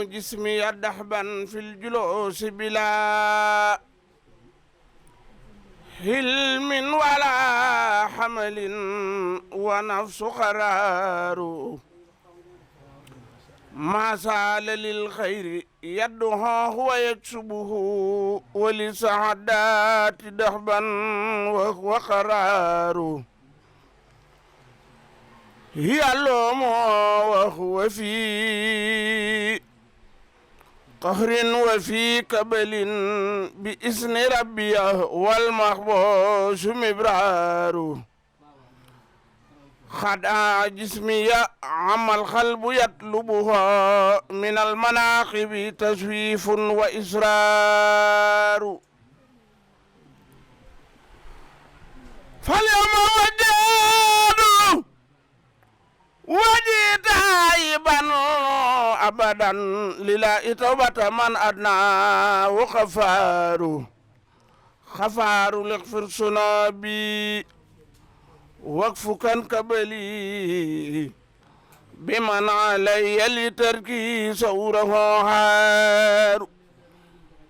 جسمي دحبا في الجلوس بلا حلم ولا حمل ونفس قرار ما سال للخير يدها هو يكسبه ولسعادات دحبا وهو قرار هي اللوم وهو في قهر وفي كبل بإذن ربي والمخبوش مبرار خدع جسمي عم القلب يطلبها من المناقب تسويف وإسرار فاليوم وجيت عيبا أبدا لله توبة من أدنى وخفار لغفر صنابي وقف كان كبلي بمن علي لتركي سوره هار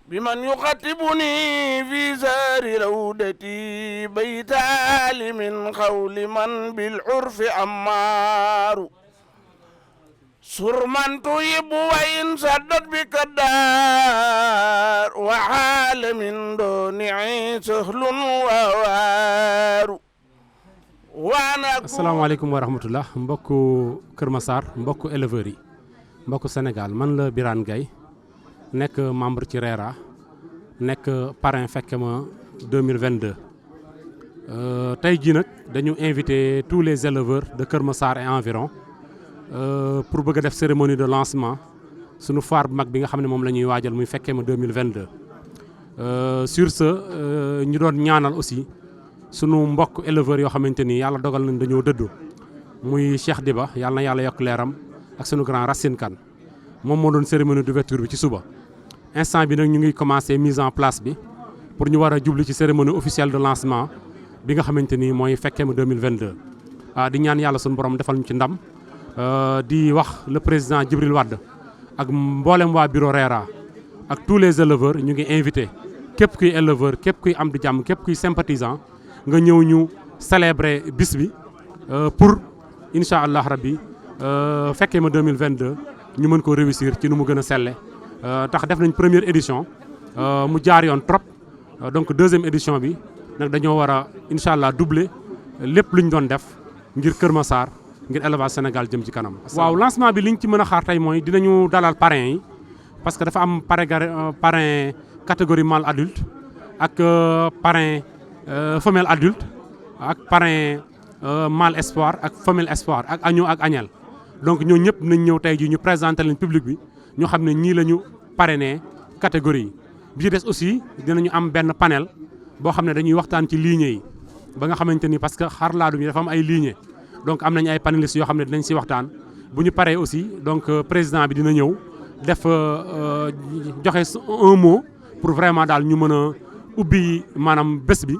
بمن يخاطبني في زار رودتي بيتال من قول من بالعرف أمار سر من طيب وإن سدد بكدار وحال من دون سهل ووار asalaamaaleykum wa rahmatullah mbokku Kër Massar mbokku éleveurs yi mbokku Sénégal man la Birane Gaye nekk membre ci RERA nekk parrain fekke ma 2022 tey jii nag dañu invité tous les éleveurs de Kër Massar et environ pour bëgg a def cérémonie de lancement sunu foire bu mag bi nga xam ne moom la ñuy waajal muy fekke ma 2022 sur ce ñu doon ñaanal aussi sunu mbokk éleveurs yoo xamante ni yàlla dogal nañ dañoo dëddu muy Cheikh Diba yàlla na yàlla yokk leeram ak sunu grand Racine Kane moom moo doon cérémonie d'ouverture bi ci suba instant bi nag ñu ngi commencé mise en place bi pour ñu war a jublu ci cérémonie officielle de lancement bi nga xamante ni mooy Fekkem 2022 di ñaan yàlla sunu borom defal ñu ci ndam di wax le président Djibril Wade ak mboolem waa bureau RERA ak tous les éleveurs ñu ngi invité képp kuy éleveur képp kuy am di jàmm képp kuy sympathisant nga ñëw ñu célébrer bis bi pour incha allah rabbi Fekkem 2022 ñu mën ko réussir ci nu mu gën a selle tax def nañ première édition mu jaar yoon trop donc deuxième édition bi nag dañoo war a incha allah doubler lépp lu ñu doon def ngir Kër Massar ngir élevage Sénégal jëm ci kanam. waaw lancement bi liñ ci mën a xaar tey mooy dinañu dalal parrain yi parce que dafa am parrain catégorie mâle adulte ak parrain femelle adulte ak parrain mâle espoir ak femelle espoir ak agneau ak agnelle donc ñoo ñëpp nañ ñëw tey jii ñu présenter leen public bi ñu xam ne ñii la ñu parrainé catégorie yi bi ci des aussi dinañu am benn panel boo xam ne dañuy waxtaan ci lignées yi ba nga xamante ni parce que xar laadum yi dafa am ay lignées donc am nañu ay panélistes yoo xam ne dinañ si waxtaan bu ñu paree aussi donc président bi dina ñëw def joxe un mot pour vraiment daal ñu mën a ubbi maanaam bés bi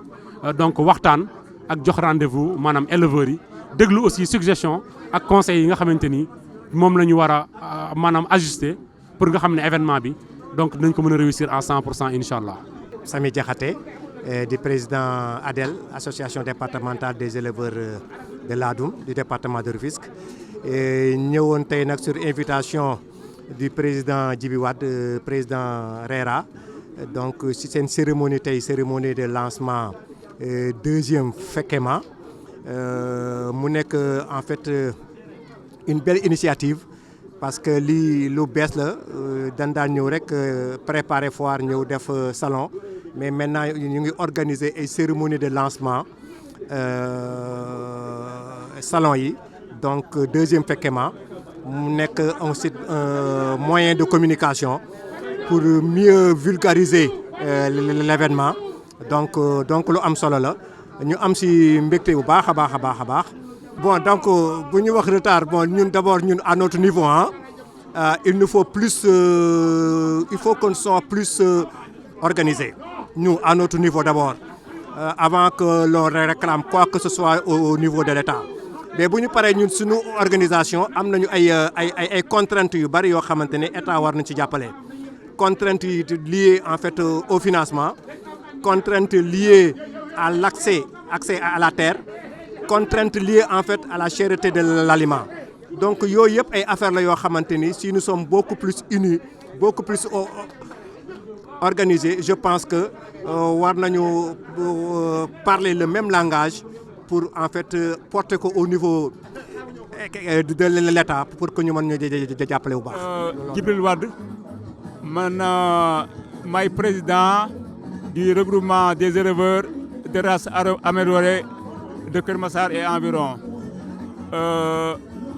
donc waxtaan ak jox rendez-vous maanaam éleveurs yi déglu aussi suggestion ak conseils yi nga xamante ni moom la ñu war a maanaam ajuster pour nga xam ne événement bi donc dinañ ko mën a réussir à 100% incha allah. Samy Diakhaté di président ADEL association départementale des éleveurs de Ladoum du département de Rufisque ñëwoon tey nag sur invitation du président Djibi Wade président RERA donc si seen cérémonie tey cérémonie de lancement deuxième Fekkema mu nekk en fait une belle initiative parce que lii lu bees la dañ daan ñëw rek préparer foire ñëw def salon mais maintenant ñu ngi organiser ay cérémonie de lancement salon yi donc deuxième Fekkema mu nekk aussi un moyen de communication pour mieux vulgariser l'événement donc lu am solo la ñu am ci mbégte bu baax a baax a baax a baax. Bon donc bu ñu wax retard bon ñun d'abord ñun à notre niveau il nous faut plus il faut qu'on soit plus organisé nous à notre niveau d'abord avant que l'on réclame quoi que ce soit au niveau de l'État mais bu ñu paree ñun suñu organisation am nañu ay contraintes yu bari yoo xamante ne état war nañ ci jàppale. Contraintes yi liées en fait au financement, contraintes liées à l'accès à la terre, contraintes liées en fait à la cherté de l'aliment. Donc yooyu yëpp ay affaires la yoo xamante ni si nous sommes beaucoup plus unis, beaucoup plus organisés, je pense que war nañu parler le même langage pour en fait porter ko au niveau de l'État pour que ñu mën ñu jàppale bu baax. Djibril Wade man maay président du regroupement des éleveurs de race améliorée de Keur Massar et environ.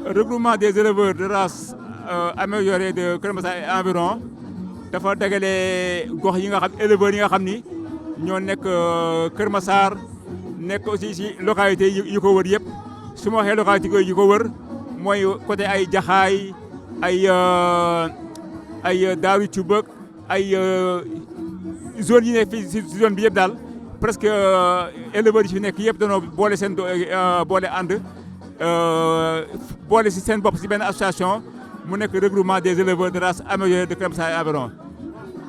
Regroupement des éleveurs de race améliorée de Keur Massar et environ dafa dagale gox yi nga xam éleveurs yi nga xam ni ñoo nekk Keur Massar nekk aussi ci localité yi ko wër yëpp su ma waxee localité yi ko wër mooy côté ay Jaxaay ay Daaru Cubëk ay zone yi nekk fii ci zone bi yëpp daal presque éleveurs yi fi nekk yëpp danoo boole seen boole ànd boole ci seen bopp ci benn association mu nekk regroupement des éleveurs de race améliorée de Keur Massar et environ.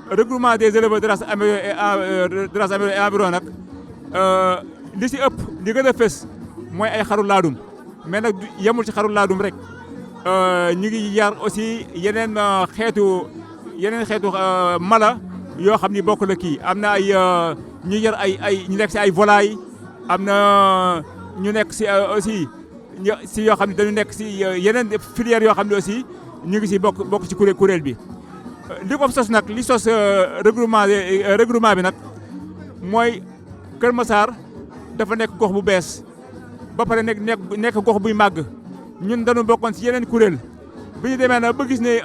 Regroupement des éleveurs de race améliorée et environ nag li ci ëpp li gën a fës mooy ay xaru laadum mais nag yemul ci xaru laadum rek ñu ngi yar aussi yeneen xeetu mala yoo xam ni bokk la kii am na ay ñu yar ñu nekk ci ay volaille am na ñu nekk ci aussi ci yoo xam ne dañu nekk ci yeneen filières yoo xam ne aussi ñu ngi ci bokk ci kuréel bi. li ko sos nag li sos regroupement bi nag mooy Keur Massar dafa nekk gox bu bees ba pare nekk gox buy màgg ñun dañu bokkoon ci yeneen kuréel bi ñu demee nag ba gis ne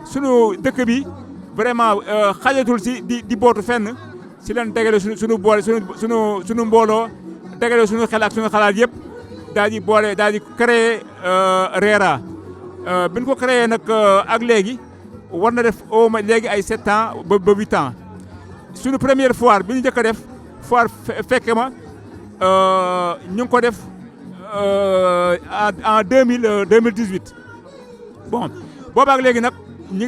sunu dëkk bi vraiment xajatul ci di bootu fenn ci leen dagale sunu boole sunu mbooloo dagale sunu xel ak sunu xalaat yëpp daal di créer RERA bi ñu ko créé nag ak léegi war na def au moins léegi ay 7 ans ba 8 ans sunu première foire bi ñu njëkk a def foire fekke ma ñu ngi ko def en 2018 bon boobaak léegi nag ñu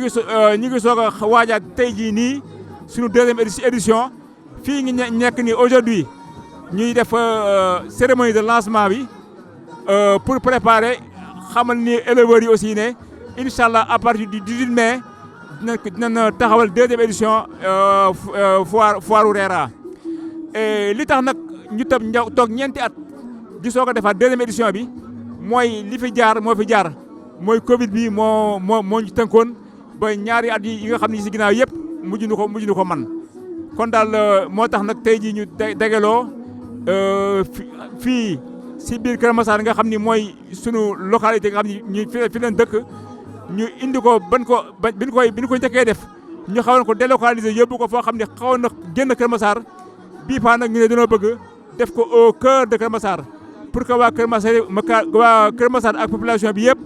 ngi soog a waajaat tey jii nii sunu deuxième édition fii ngi nekk nii aujourd'hui ñuy def cérémonie de lancement bi pour préparer xamal ni éleveurs yi aussi ne incha allah à partir du 18 mai dinañ taxawal deuxième édition foiru RERA li tax nag ñu toog ñeenti at di soog a defaat deuxième édition bi mooy li fi jaar moo fi jaar mooy Covid bi moo ñu tënkoon ba ñaari at yi nga xam ne ci ginnaaw yëpp mujj nu ko man kon daal moo tax nag tey jii ñu dagaloo fii ci biir Keur Massar nga xam ni mooy sunu localité nga xam ni ñu fi leen dëkk ñu indi ko bi ñu ko njëkkee def ñu xawoon ko délocaliser yóbbu ko foo xam ne xawoon na génn Keur Massar bii paa nag ñu ne dañoo bëgg def ko au cœur de Keur Massar pour que waa Keur Massar ak population bi yëpp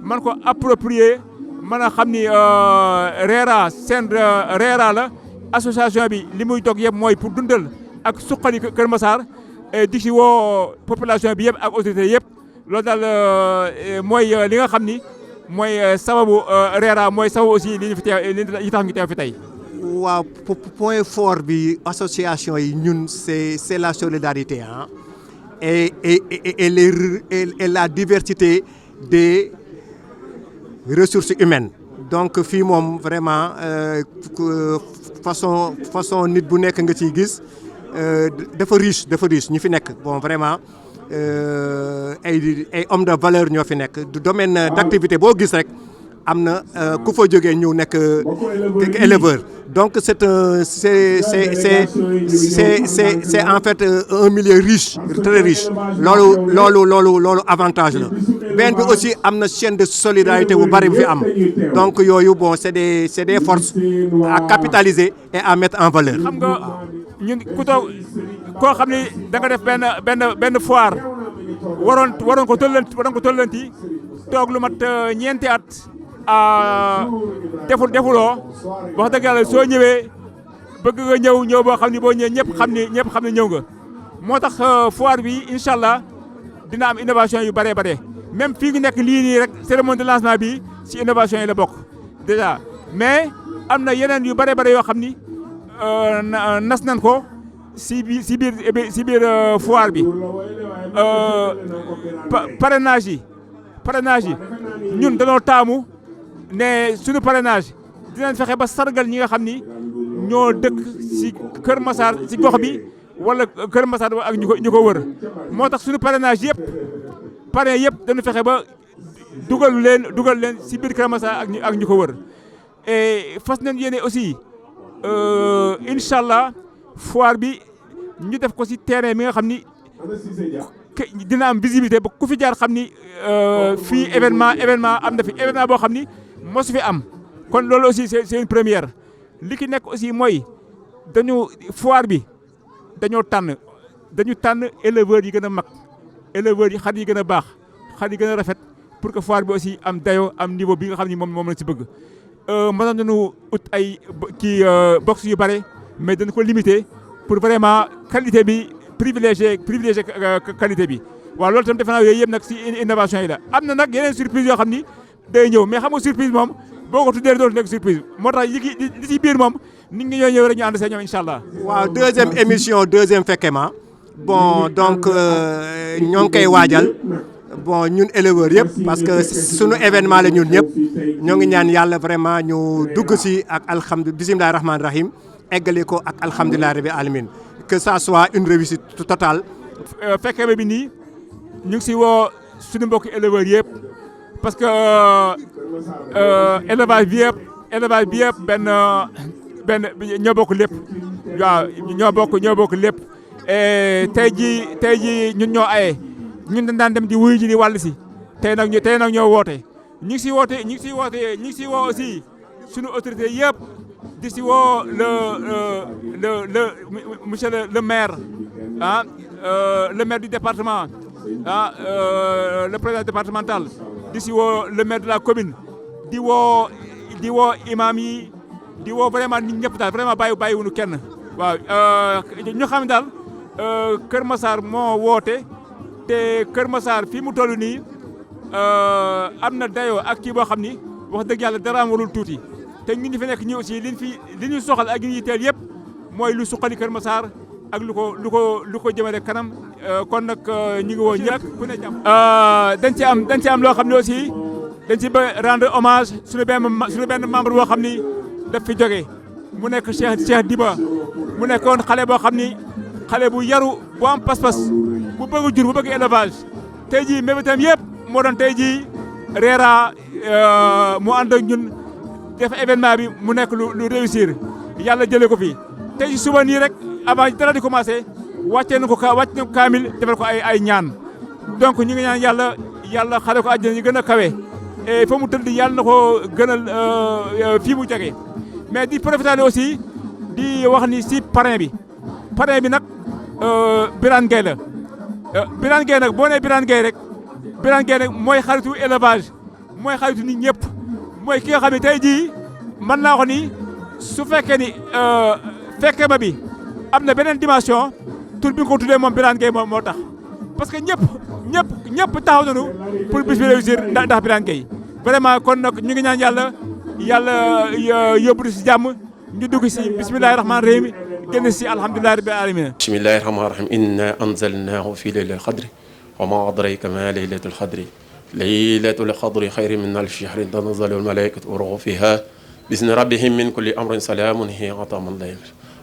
man ko approprier mën a xam ni RERA seen RERA la association bi li muy toog yëpp mooy pour dundal ak suqali Keur Massar di ci woo population bi yëpp ak autorité yëpp loolu daal mooy li nga xam ni mooy sababu RERA mooy sababu aussi li ñu fi teew yi tax ñu teew fi tey. waaw point fort bi association yi ñun c'est la solidarité hein et la diversité des ressources humaines donc fii moom vraiment façon nit bu nekk nga ciy gis dafa riche ñu fi nekk bon vraiment ay hommes de valeur ñoo fi nekk du domaine d'activité boo gis rek am na ku fa jógee ñëw nekk éleveur donc c'est en fait un milieu riche très riche loolu avantage la benn bi aussi am na chaîne de solidarité bu bari bu fi am donc yooyu bon c'est des forces à capitaliser et à mettre en valeur. xam nga ñun ku toog koo xam ni da nga def benn foire waroon ko tollanti toog lu mat ñeenti at defuloo wax dëgg yàlla soo ñëwee bëgg nga ñëw boo xam ni boo ñëwee ñëpp xam ne ñëw nga moo tax foire bi incha allah dina am innovation yu bëree bare même fii ngi nekk lii nii rek cérémonie de lancement bi si innovation yi la bokk déjà mais am na yeneen yu bëree bare yoo xam ni nas nan ko si biir foire bi parrainage yi ñun dañoo taamu ne suñu parrainage dinañ fexe ba sargal ñi nga xam ni ñoo dëkk si Kër Massar si gox bi wala Kër Massar ak ñu ko wër moo tax suñu parrainage parrain yëpp dañu fexe ba dugal leen si biir Kër Massar ak ñu ko wër et fas nañ yéene aussi incha allah foire bi ñu def ko si terrain mi nga xam ni dina am visibilité ba ku fi jaar xam ni fii événement am na fi événement boo xam ni mosu fi am kon loolu aussi c'est une première li ki nekk aussi mooy foire bi dañu tànn éleveurs yi gën a mag éleveurs yi xar yi gën a baax xar yi gën a rafet pour que foire bi aussi am dayo am niveau bi nga xam ni moom lañ si bëgg mënoon nañu ut ay box yu bare mais dañ ko limité pour vraiment qualité bi privilégié qualité bi waaw loolu tam defe naa yooyu yëpp nag si innovation yi la am na nag yeneen surprise yoo xam ni day ñëw mais xam nga surprise moom boo ko tuddee dootu nekk surprise moo tax li si biir moom nit ñi ñoo ñëw rek ñu ànd see ñoom incha allah. waaw deuxième émission deuxième Fekkema bon donc ñoo ngi koy waajal bon ñun éleveurs yëpp parce que sunu événement la ñun ñëpp ñoo ngi ñaan yàlla vraiment ñu dugg si ak bisimilah rahmaani rahim eggale ko ak alhamdulilah rabbi alamin que ça soit une réussite totale. Fekkema bi nii ñu ngi si woo suñu mbokki éleveurs yëpp parce que élevage bi yëpp benn ñoo bokk lépp waaw ñoo bokk lépp tey jii ñun ñoo aye ñun dañ daan dem di wuyu ji di wàll si tey nag ñoo woote ñu ngi si woo aussi suñu autorité yëpp di si woo le monsieur le maire le maire du département le président départemental di si woo le maire de la commune di woo imam yi di woo vraiment nit ñëpp daal vraiment bàyyiwuñu kenn waaw ñu xam daal Kër Massar moo woote te Kër Massar fii mu toll nii am na dayoo ak kii boo xam ni wax dëgg yàlla dara warul tuuti te ñun ñi fi nekk ñi aussi li ñu soxal ak ñi teel yëpp mooy lu suqali Kër Massar ak lu ko jëmale kanam kon nag ñu ngi woo ñëpp ku ne jàmm. dañ ci am loo xam ne aussi dañ ci ba rendre hommage suñu benn membre boo xam ni daf fi jógee mu nekk Cheikh Diba mu nekkoon xale boo xam ni xale bu yaru bu am pas-pas bu bëgg jur bu bëgg élevage tey jii mébétam yëpp moo doon tey jii Reera mu ànd ak ñun def événement bi mu nekk lu réussir yàlla jëlee ko fi tey jii suba nii rek avant dara di commencé wàccee na ko kaamil defal ko ay ñaan donc ñu ngi ñaan yàlla xale ko àjjana yi gën a kawe et fa mu tëdd yàlla na ko gënal fii mu jege mais di profiter aussi di wax ni si parrain bi nag Birane Gueye la Birane Gueye nag boo nee Birane Gueye rek mooy xaritu élevage mooy xaritu nit ñëpp mooy ki nga xam ne tey jii mën naa ko ni su fekkee ni Fekkema bi am na beneen dimension tur bi nga ko tuddee moom Birane Gueye moo tax parce que ñëpp taxaw nañu pour bis bi réussir ndax Birane Gueye vraiment kon nag ñu ngi ñaan yàlla yóbbu si jàmm ñu dugg si bismillahi rahmaani rahim génn si alhamdulillahi rabbil alamin bismillahi rahmaani rahim inna anzalnahu fi laylatil qadri wa ma adraka ma laylatul qadri laylatul qadri xayrun min alfi shahrin tanazzalu almalaikatu wa ruuhu fiha bismi rabbihim min kulli amrin salamun hiya hatta matla'il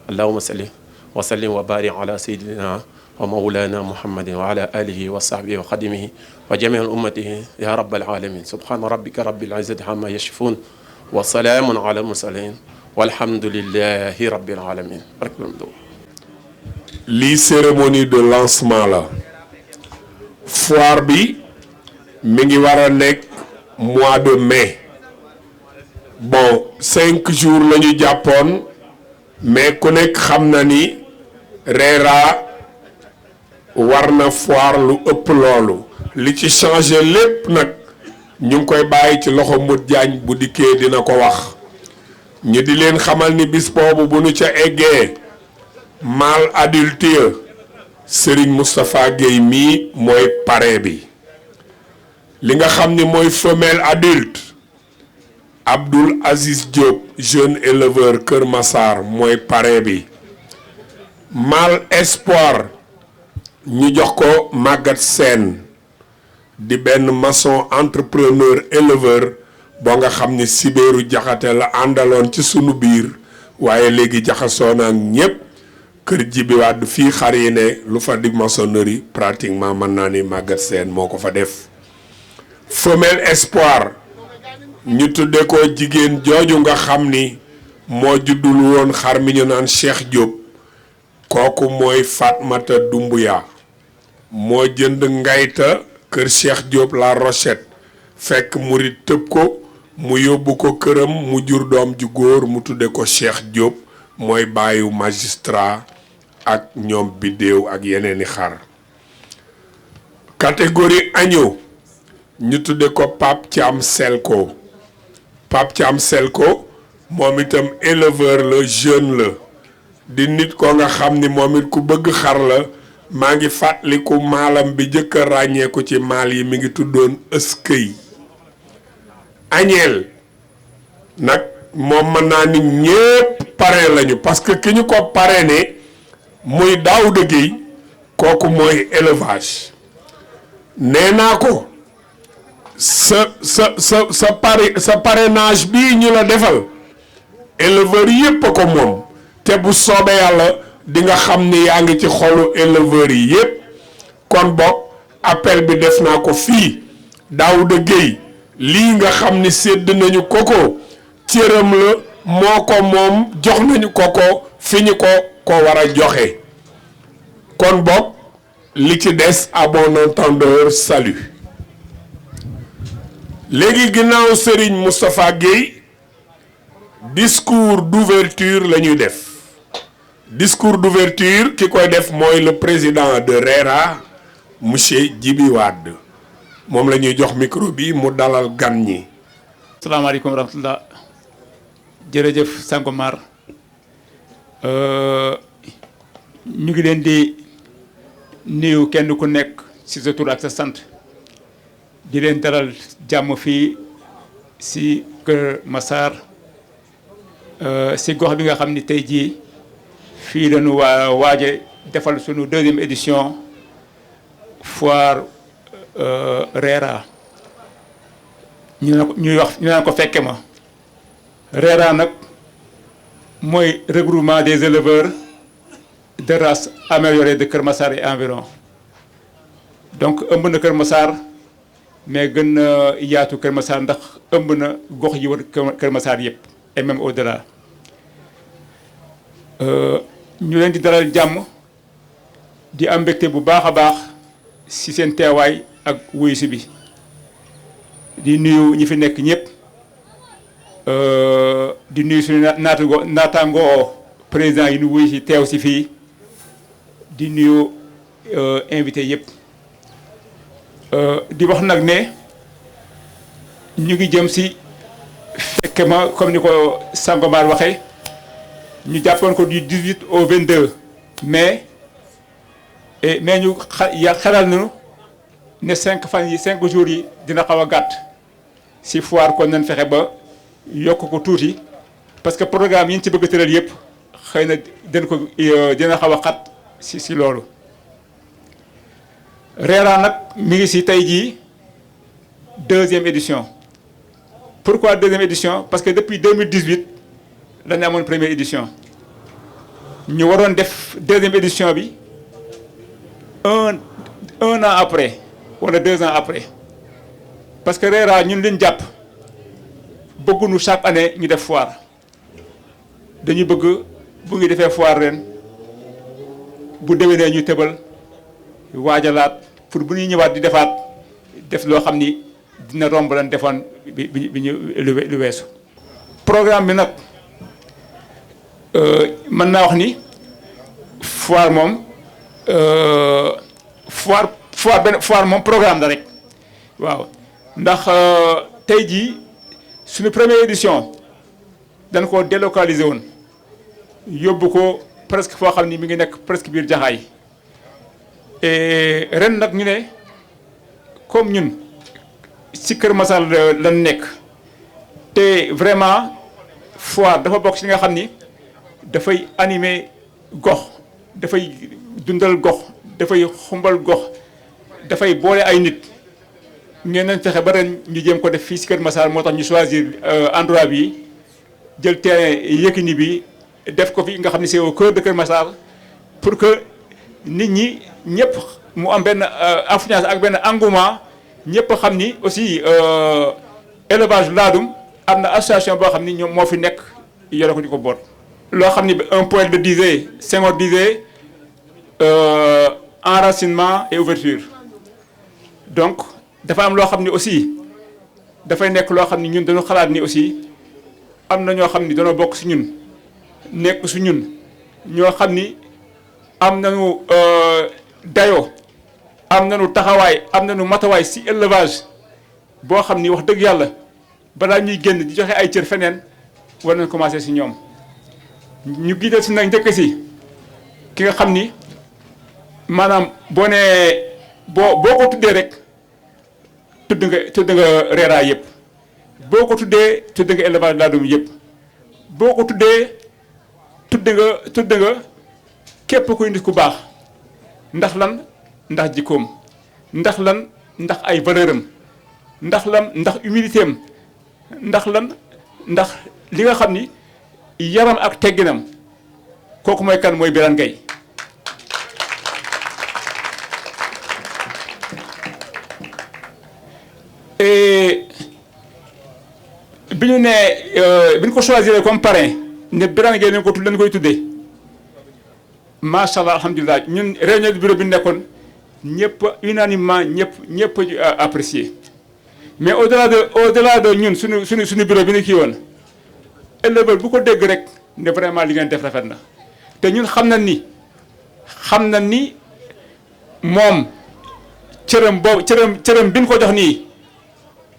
allahumma salli wa sallim wa barik ala sayyidina wa mawlana muhammadin wa ala alihi wa sahbihi wa xadimihi wa jami'i ummatihi ya rabbal alamin subhana rabbika rabbil izzati amma yasifun wa salaamun ala al-mursalin walhamdulillahi rabbil alamin. lii cérémonie de lancement la foire bi mi ngi war a nekk mois de mai bon 5 jours la ñu jàppoon mais ku nekk xam na ni Reera war na foire lu ëpp loolu li ci changé lépp nag ñu ngi koy bàyyi ci loxo Modou Diagne bu dikkee dina ko wax ñu di leen xamal ni bis boobu bu nu ca eggee mâle adulte Serigne Moustapha Gueye mii mooy parrain bi. li nga xam ni mooy femelle adulte Abdoul Aziz Diop jeune éleveur Kër Massar mooy parrain bi. mâle espoir ñu jox ko Maguette Sène di benn maçon entrepreneur éleveur boo nga xam ni Sibéeru Jaxate la àndaloon ci sunu biir waaye léegi jaxasoo na ak ñépp kër Jibi Wàdd fii xar yi ne lu fa di maçonnerie pratiquement mën naa ni Maguette Sène moo ko fa def. femelle espoir ñu tudde ko jigéen jooju nga xam ni moo juddul woon xar mi ñu naan Cheikh Diop kooku mooy Fatmata Doumbouya moo jënd ngayta kër Cheikh Diop la Rochette fekk murit tëb ko mu yóbbu ko këram mu jur doom ju góor mu tudde ko Cheikh Diop mooy bàyyu magistrat ak ñoom biddéew ak yeneeni xar. catégorie agneau ñu tudde ko Pape Thiam Selko moom itam éleveur la jeune la di nit ko nga xam ni moom it ku bëgg xar la. maa ngi fàttaliku maalam bi jëkk a ràññeeku ci maal yi mi ngi tuddoon ëskëy. añeel nag moom mën naa ni ñépp parrain lañu parce que ki ñu ko parrainé muy Daouda Gueye kooku mooy élevage. nee naa ko sa parrainage bii ñu la defal éleveur yépp a ko moom te bu soobee yàlla di nga xam ni yaa ngi ci xolu éleveurs yi yépp kon boog appel bi def naa ko fii Daouda Gueye lii nga xam ni sédd nañu ko cëram la moo ko moom jox nañu ko fi ñu ko war a joxe kon boog li ci des à bon entendeur salut. léegi ginnaaw Serigne Moustapha Gueye discours d'ouverture la ñuy def. discours d'ouverture ki koy def mooy le président de RERA monsieur Djibi Wade moom la ñuy jox micro bi mu dalal gan ñi. salaamaaleykum wa rahmatullah jërëjëf Sangomar ñu ngi leen di nuyu kenn ku nekk ci sa tur ak sa sant di leen dalal jàmm fii ci Kër Massar ci gox bi nga xam ni tey jii fii lañu waaje defal sunu deuxième édition foire RERA ñu naan ko fekke ma RERA nag mooy regroupement des éleveurs de race améliorée de Kër Massar et environ donc ëmb na Kër Massar mais gën na yaatu Kër Massar ndax ëmb na gox yi wër Kër Massar yëpp et même au-delà ñu leen di dalal jàmm di am mbégte bu baax a baax ci seen teewaay ak wuyu si bi di nuyu ñi fi nekk ñëpp di nuyu suñu naataangoo président yi ñu wuyu si teew si fii di nuyu invité yëpp di wax nag ne ñu ngi jëm si fekke ma comme ni ko Sangomar waxee ñu jàppoon ko du 18 au 22 mai mais ñu xelal nañu ne 5 jours yi dina xaw a gàtt si foire kon nañ fexe ba yokk ko tuuti parce que programme yi ñu ci bëgg a tëral yëpp xëy na dina xaw a xat si loolu. RERA nag mi ngi si tey jii 2e édition. Pourquoi 2e édition? Parce que depuis 2018 lañu amoon 1re édition ñu waroon def 2e édition bi un an après wala 2 ans après parce que RERA ñun liñ jàpp bëgguñu chaque année ñu def foire dañu bëgg bu ngi defee foire ren bu déwénee ñu tëbal waajalaat pour bu ñuy ñëwaat di def loo xam ni dina romb lan defoon bi ñu lu weesu. programme bi nag mën naa wax ni foire moom foire moom programme la rek waaw ndax tey jii suñu 1re édition dañ ko délocaliser woon yóbbu ko presque foo xam ni mi ngi nekk presque biir Jaxaay et ren nag ñu ne comme ñun ci Kër Massar lan nekk te vraiment foire dafa bokk ci nga xam ni dafay animer gox dafay dundal gox dafay xumbal gox dafay boole ay nit ngeen nañ fexe ba ren ñu jéem ko def fii ci Kër Massar moo tax ñu choisir endroit bi jël terrain Yékini bi def ko fi nga xam ne c'est au cœur de Kër Massar pour que nit ñi ñëpp mu am benn affluence ak benn engouement ñëpp xam ni aussi élevage laadum am na association boo xam ni ñoom moo fi nekk yore ko di ko boot. loo xam ni un poète de disait Senghor disait enracinement et ouverture donc dafa am loo xam ni aussi dafay nekk loo xam ni ñun dañu xalaat ni aussi am na ñoo xam ni dañoo bokk ci ñun nekk ci ñun ñoo xam ni am nañu dayoo am nañu taxawaay am nañu matawaay ci élevage boo xam ni wax dëgg yàlla balaa ñuy génn di joxe ay cër feneen war nañ commencer ci ñoom ñu giital ci nag njëkk ci ki nga xam ni maanaam boo nee boo ko tuddee rek tudd nga reeraa yëpp boo ko tuddee tudd nga élevage laadum yëpp boo ko tuddee tudd nga képp kuy nit ku baax ndax lan ndax jikkoom ndax lan ndax ay valeuram ndax lan ndax humilité am ndax lan ndax li nga xam ni yaram ak tegginam kooku mooy kan mooy Birane Gueye bi ñu nee bi ñu ko choisir comme parrain ne Birane Gueye leen ko leen koy tuddee macha allah alhamdulilah ñun réunion du bureau bi nekkoon ñëpp unanimement ñëpp apprécié mais au delà de ñun suñu bureau bi ñu kii woon éleveur bu ko dégg rek ne vraiment li ngeen def rafet na te ñun xam na ni moom cërëm bi ñu ko jox nii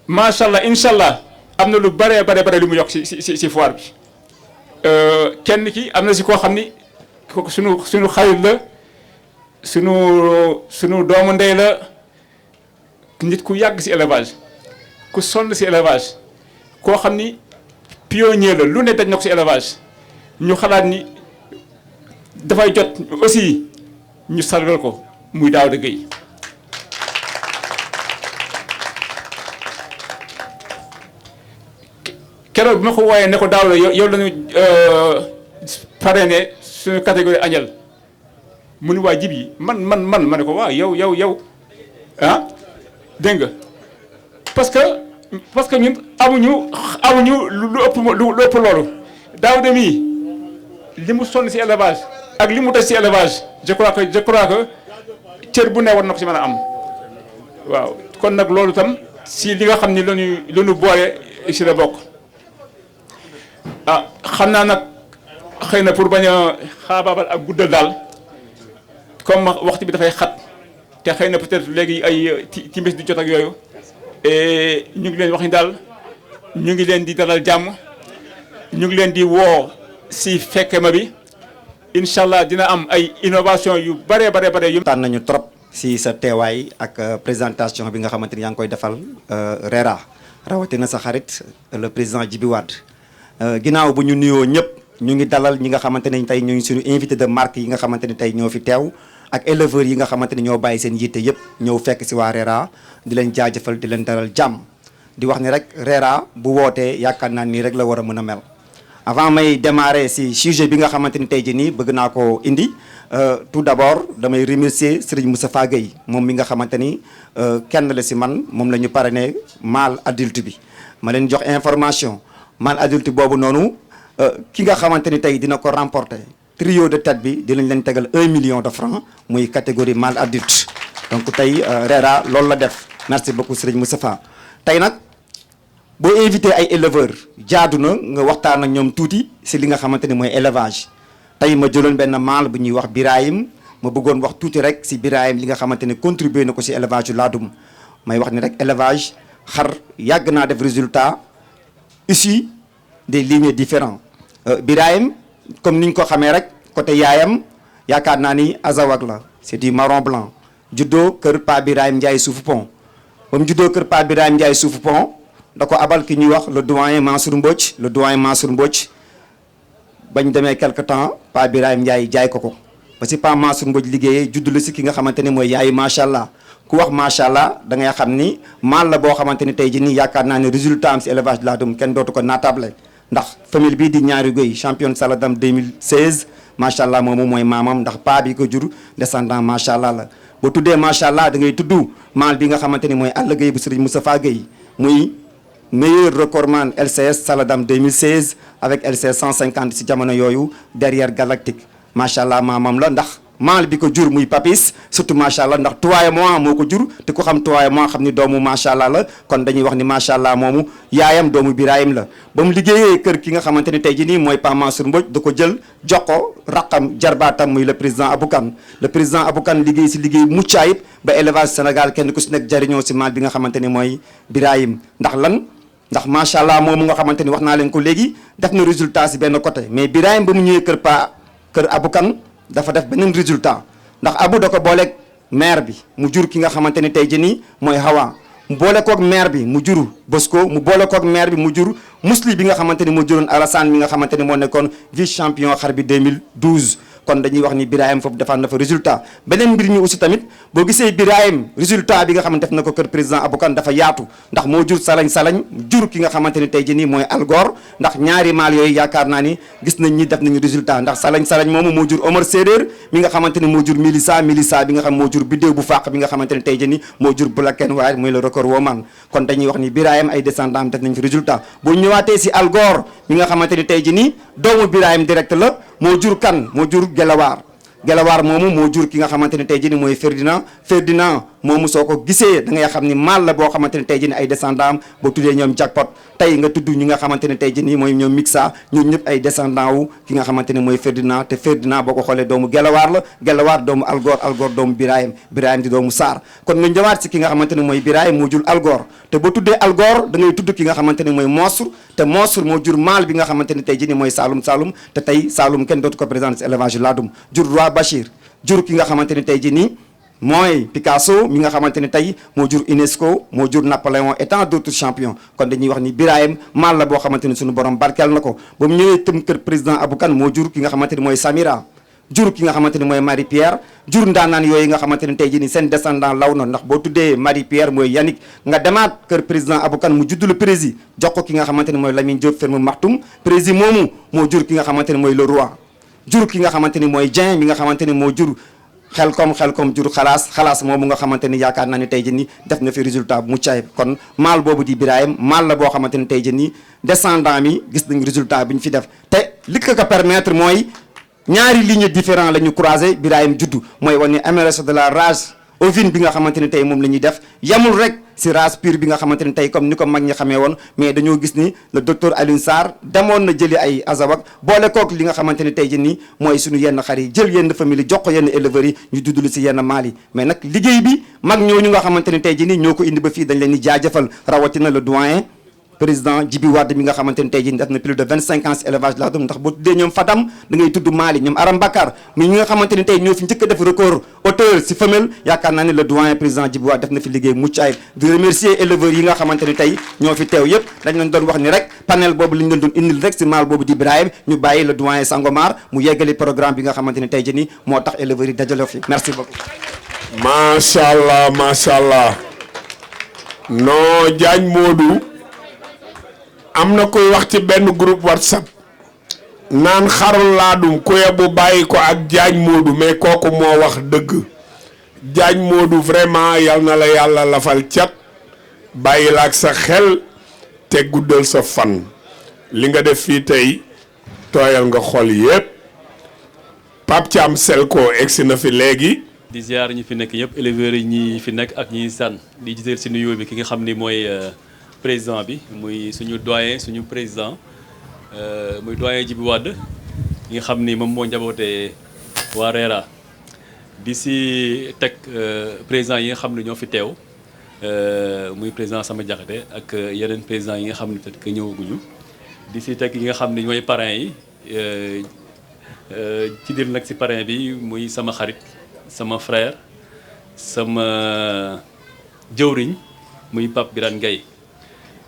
macha allah incha allah am na lu bare lu mu yokk ci foire bi kenn ki am na ci koo xam ni kooku suñu xarit la suñu doomu ndey la nit ku yàgg ci élevage ku sonn ci élevage koo xam ni pionnier la lu ne daj na ko ci élevage ñu xalaat ni dafay jot aussi ñu sargal ko muy Daouda Gueye keroog bi ma ko wooyee ne ko Daouda yow lañu parrainé suñu catégorie agnelle mu ni waa jib yi man ma ne ko waaw yow ah dégg nga parce que ñun amuñu lu ëpp loolu Daouda mii li mu sonn ci élevage ak li mu des ci élevage je crois que cër bu ne war na ko ci mën a am waaw kon nag loolu tam si li nga xam ni lañu boole ci la bokk xam naa nag xëy na pour bañ a xaabaabal ak guddal daal comme waxtu bi dafay xat te xëy na peut-être léegi ay timis di jot ak yooyu et ñu ngi leen wax ni daal ñu ngi leen di dalal jàmm ñu ngi leen di woo si fekke ma bi incha allah dina am ay innovation yu bare yu tànn nañu trop si sa teewaay ak présentation bi nga xamante ni yaa ngi koy defal RERA rawatina sa xarit le président Djibi Wade ginnaaw bu ñu nuyoo ñëpp ñu ngi dalal ñi nga xamante ne tey ñu ngi suñu invité de marque yi nga xamante ni tey ñoo fi teew ak éleveurs yi nga xamante ni ñoo bàyyi seen yitte yëpp ñëw fekk si waa RERA di leen jaajëfal di leen dalal jàmm di wax ni rek RERA bu wootee yaakaar naa nii rek la war a mën a mel. avant may démarrer si sujet bi nga xamante ni tey jii nii bëgg naa ko indi tout d'abord damay remercier Serigne Moustapha Gueye moom mi nga xamante ni kenn la si man moom la ñu parrainé mâle adulte bi ma leen jox information mâle adulte boobu noonu ki nga xamante ni tey dina ko remporter trio de tête bi dinañ leen tegal 1 million de francs muy catégorie mâle adulte donc tey RERA loolu la def merci beaucoup Serigne Moustapha tey nag boo invité ay éleveurs jaadu na nga waxtaan ak ñoom tuuti si li nga xamante ni mooy élevage tey ma jëloon benn mâle bu ñuy wax Birahim ma bëggoon wax tuuti rek si Birahim li nga xamante ni contribué na ko si élevage yu laadum may wax ni rek élevage xar yàgg naa def résultat issu des lignées différents Birahim comme ni ñu ko xamee rek côté yaayam yaakaar naa ni azawak la c'est du marron blanc juddoo kër Pa Birahim Ndiaye suufu pont ba mu juddoo kër Pa Birahim Ndiaye suufu pont da ko abal ki ñuy wax le doyen Mansour Mbodj le doyen Mansour Mbodj bañ demee quelque temps Pa Birahim Ndiaye jaay ko ba si Pa Mansour Mbodj liggéeyee juddu la si ki nga xamante ni mooy yaayu macha allah ku wax macha allah da ngay xam ni maal la boo xamante ni tey jii nii yaakaar naa ne résultat am si élevage de laadum kenn dootu ko naatable ndax famille bii di ñaari goy championne Saladam 2016 macha allah moomu mooy maamam ndax paa bi ko jur descendant macha allah la. boo tuddee macha allah da ngay tudd maal bi nga xamante ni mooy Alla Gueye bu Serigne Moustapha Gueye muy meilleur recordman LCS Saladam 2016 avec LCS 150 si jamono yooyu derrière Galactique macha allah maamam la ndax. maal bi ko jur muy papis surtout macha allah ndax tuwaaye moi moo ko jur te ku xam tuwaaye moi xam ni doomu macha allah la kon dañuy wax ni macha allah moomu yaayam doomu Birahim la ba mu liggéeyee kër ki nga xamante ni tey jii nii mooy Pa Mansour Mbodj da ko jël jox ko raqam jarbaatam muy le président Aboukan le président Aboukan liggéey si liggéey mucc ayib ba élevage Sénégal kenn ku si nekk jariñoo si maal bi nga xamante ni mooy Birahim ndax lan ndax macha allah moomu nga xamante ni wax naa leen ko léegi def na résultat si benn côté mais Birahim ba mu ñëwee kër Aboukan dafa def beneen résultat ndax Abou da ko booleeg maire bi mu jur ki nga xamante ni tey jii nii mooy Hawa mu boole koog maire bi mu jur Bosco mu boole koog maire bi mu jur Musli bi nga xamante ni moo juróon Alassane mi nga xamante ni moo nekkoon vice champion xar bi 2012. kon dañuy wax ni Birahim foofu defaat na fa résultat beneen mbir mi aussi tamit boo gisee Birahim résultat bi nga xamante def na ko kër président Aboukan dafa yaatu ndax moo jur salañ jur ki nga xamante ni tey jii nii mooy Algor ndax ñaari maal yooyu yaakaar naa ni gis nañ ñi def nañu résultat ndax salañ moomu moo jur Omar Séeréer mi nga xamante ni moo jur Milisa bi nga xam moo jur Biddéew bu Fàq bi nga xamante ni tey jii nii moo jur Black and White muy le record woman kon dañuy wax ni Birahim ay descendants def nañ fi résultat boo ñëwaatee si Algor mi nga xamante ni tey jii nii doomu Birahim direct la moo jur kan moo jur Gelawaar moomu moo jur ki nga xamante ni tey jii ni mooy Ferdinand moomu soo ko gisee da ngay xam ni maal la boo xamante ni tey jii ni ay descendant am boo tuddee ñoom jackpot tey nga tudd ñi nga xamante ni tey jii nii mooy ñoom mixa ñun ñëpp ay descendant wu ki nga xamante ni mooy Ferdinand te Ferdinand boo ko xoolee doomu Gelawaar doomu Algor doomu Birahim di doomu Saar kon nga ñëwaat si ki nga xamante ni mooy Birahim moo jur Algor te boo tuddee Algor da ngay tudd ki nga xamante ni mooy Monstre te Monstre moo jur maal bi nga xamante ni tey jii ni mooy Saloum te tey Saloum kenn dootu ko présenté si élevage laadum jur Roi Bachir jur ki nga xamante ni tey jii nii mooy Picasso mi nga xamante ni tey moo jur UNESCO moo jur Napoléon et tant d'autres champions kon dañuy wax ni Birahim maal la boo xamante ni suñu borom barkeel na ko ba mu ñëwee tëm kër président Aboukan moo jur ki nga xamante ni mooy Samira jur ki nga xamante ni mooy Marie Pierre jur ndaanaan yooyu nga xamante ni tey jii ni seen descendant law na ndax boo tuddee Marie Pierre mooy Yannick nga demaat kër président Aboukan mu juddulu prési jox ko ki nga xamante ni mooy Lamine Diop ferme Maxtum prési moomu moo jur ki nga xamante ni mooy le roi jur ki nga xamante ni mooy Dieng mi nga xamante ni moo jur xelkom jur xalaas moomu nga xamante ni yaakaar naa ni tey jii ni def na fi résultat bu mucc ayib kon maal boobu di Birahim maal la boo xamante ni tey jii ni descendant mi gis nañ résultat bi ñu fi def te li ko permettre mooy ñaari ligne différent la ñu croisé Birahim juddu mooy wane amélioration de la race ovine bi nga xamante ni tey moom la ñuy def yamul rek si race pure bi nga xamante ni tey comme ni ko mag ñi xamee woon mais dañoo gis ni le docteur Alioune Sarr demoon na jëli ay azawak boole kook li nga xamante ni tey jii nii mooy suñu yenn xar yi jël yenn famille jox ko yenn éleveurs yi ñu duddulu si yenn maal yi mais nag liggéey bi mag ñooñu nga xamante ni tey jii nii ñoo ko indi ba fii dañ leen di jaajëfal rawatina le doyen président Djibi Wade mi nga xamante ni tey jii def na plus de 25 ans si élevage laadum ndax boo tuddee ñoom Fadam da ngay tudd Mali ñoom Aram Bakar mi ñi nga xamante ni tey ñoo fi njëkk a def record hauteur si femelle yaakaar naa ne le doyen président Djibi Wade def na fi liggéey mucc ayib di remercier éleveurs yi nga xamante ni tey ñoo fi teew yëpp dañ leen doon wax ni rek panel boobu li ñu leen doon indil rek si maal boobu di Birahim ñu bàyyi le doyen Sangomar mu yeggali programme bi nga xamante ni tey jii nii moo tax éleveurs yi dajale fi merci beaucoup. macha allah non Diagne Modou am na koy wax ci benn groupe WhatsApp naan xarul laadum ku yebu bàyyi ko ak Diagne Modou mais kooku moo wax dëgg Diagne Modou vraiment yal na la yàlla lafal cat bàyyi la ak sa xel te guddal sa fan li nga def fii tey tooyal nga xol yépp Pape Thiam Selko egsi na fi léegi. di ziar ñi fi nekk yëpp éleveurs yi ñi fi nekk ak ñi sànn di gisal si nuyoo bi ki nga xam ni mooy président bi muy suñu doyen suñu président muy doyen Djibi Wade ñi nga xam ni moom moo njabootee waa RERA di si teg président yi nga xam ne ñoo fi teew muy président Sama Diakhaté ak yeneen président yi nga xam ne peut-être que ñëwaguñu di si teg yi nga xam ne ñooy parrain yi ci dir nag si parrain bi muy sama xarit sama frère sama jëwriñ muy Pape Birane Gaye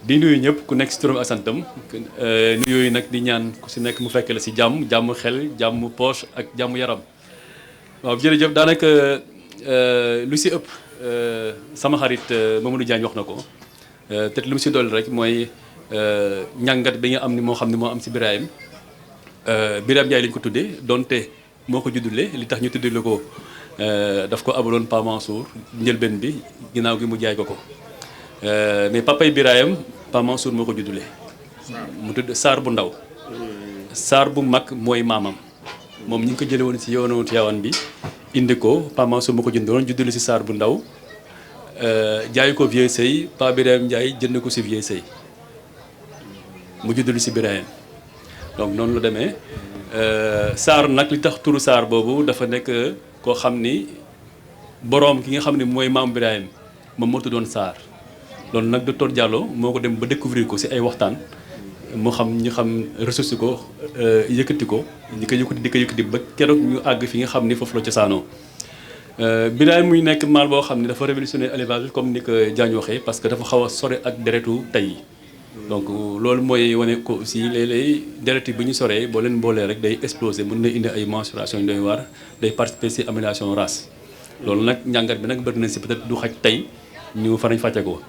di nuyu ñëpp ku nekk si turam ak santam nuyu nag di ñaan ku si nekk mu fekk la si jàmm xel jàmm poche ak jàmm yaram waaw jërëjëf daanaka lu si ëpp sama xarit Mamadou Diagne wax na ko te lu mu si dolli rek mooy ñàngat bi nga am ni moo xam ne moo am si Birahim Ndiaye lañ ko tuddee donte moo ko juddule li tax ñu tuddee ko daf ko abaloon Pa Mansour njëlbeen bi ginnaaw gi mu jaay ko mais papay Birahim Pa Mansour moo ko juddule mu tudd Saar bu ndaw Saar bu mag mooy maamam moom ñi ngi ko jële woon si yoonu Tiwaawan bi indi ko Pa Mansour moo ko jëndoon juddule si Saar bu ndaw jaay ko Vieux Sey Pa Birahim Ndiaye jënd ko si Vieux Sey mu juddule si Birahim donc noonu la demee Saar nag li tax turu Saar boobu dafa nekk koo xam ni boroom ki nga xam ne mooy maam Birahim moom moo tuddoon Saar loolu nag docteur Diallo moo ko dem ba découvrir ko si ay waxtaan mu xam ñu xam ressource ko yëkkati ko di ko yëkkati ba keroog ñu àgg fi nga xam ni foofu la cosaanoo Birahim muy nekk maal boo xam ne dafa révolutionner élevage comme ni ko Diagne waxee parce que dafa xaw a sore ak deretu tey donc loolu mooy wane ko aussi léeg-léeg deret yi bu ñu soree boo leen boolee rek day exploser mën na indi ay mensuration yu doy waar day participer si amélioration race loolu nag njàngat bi nag bëri na si peut-être du xaj tey ñu farañ fàcce ko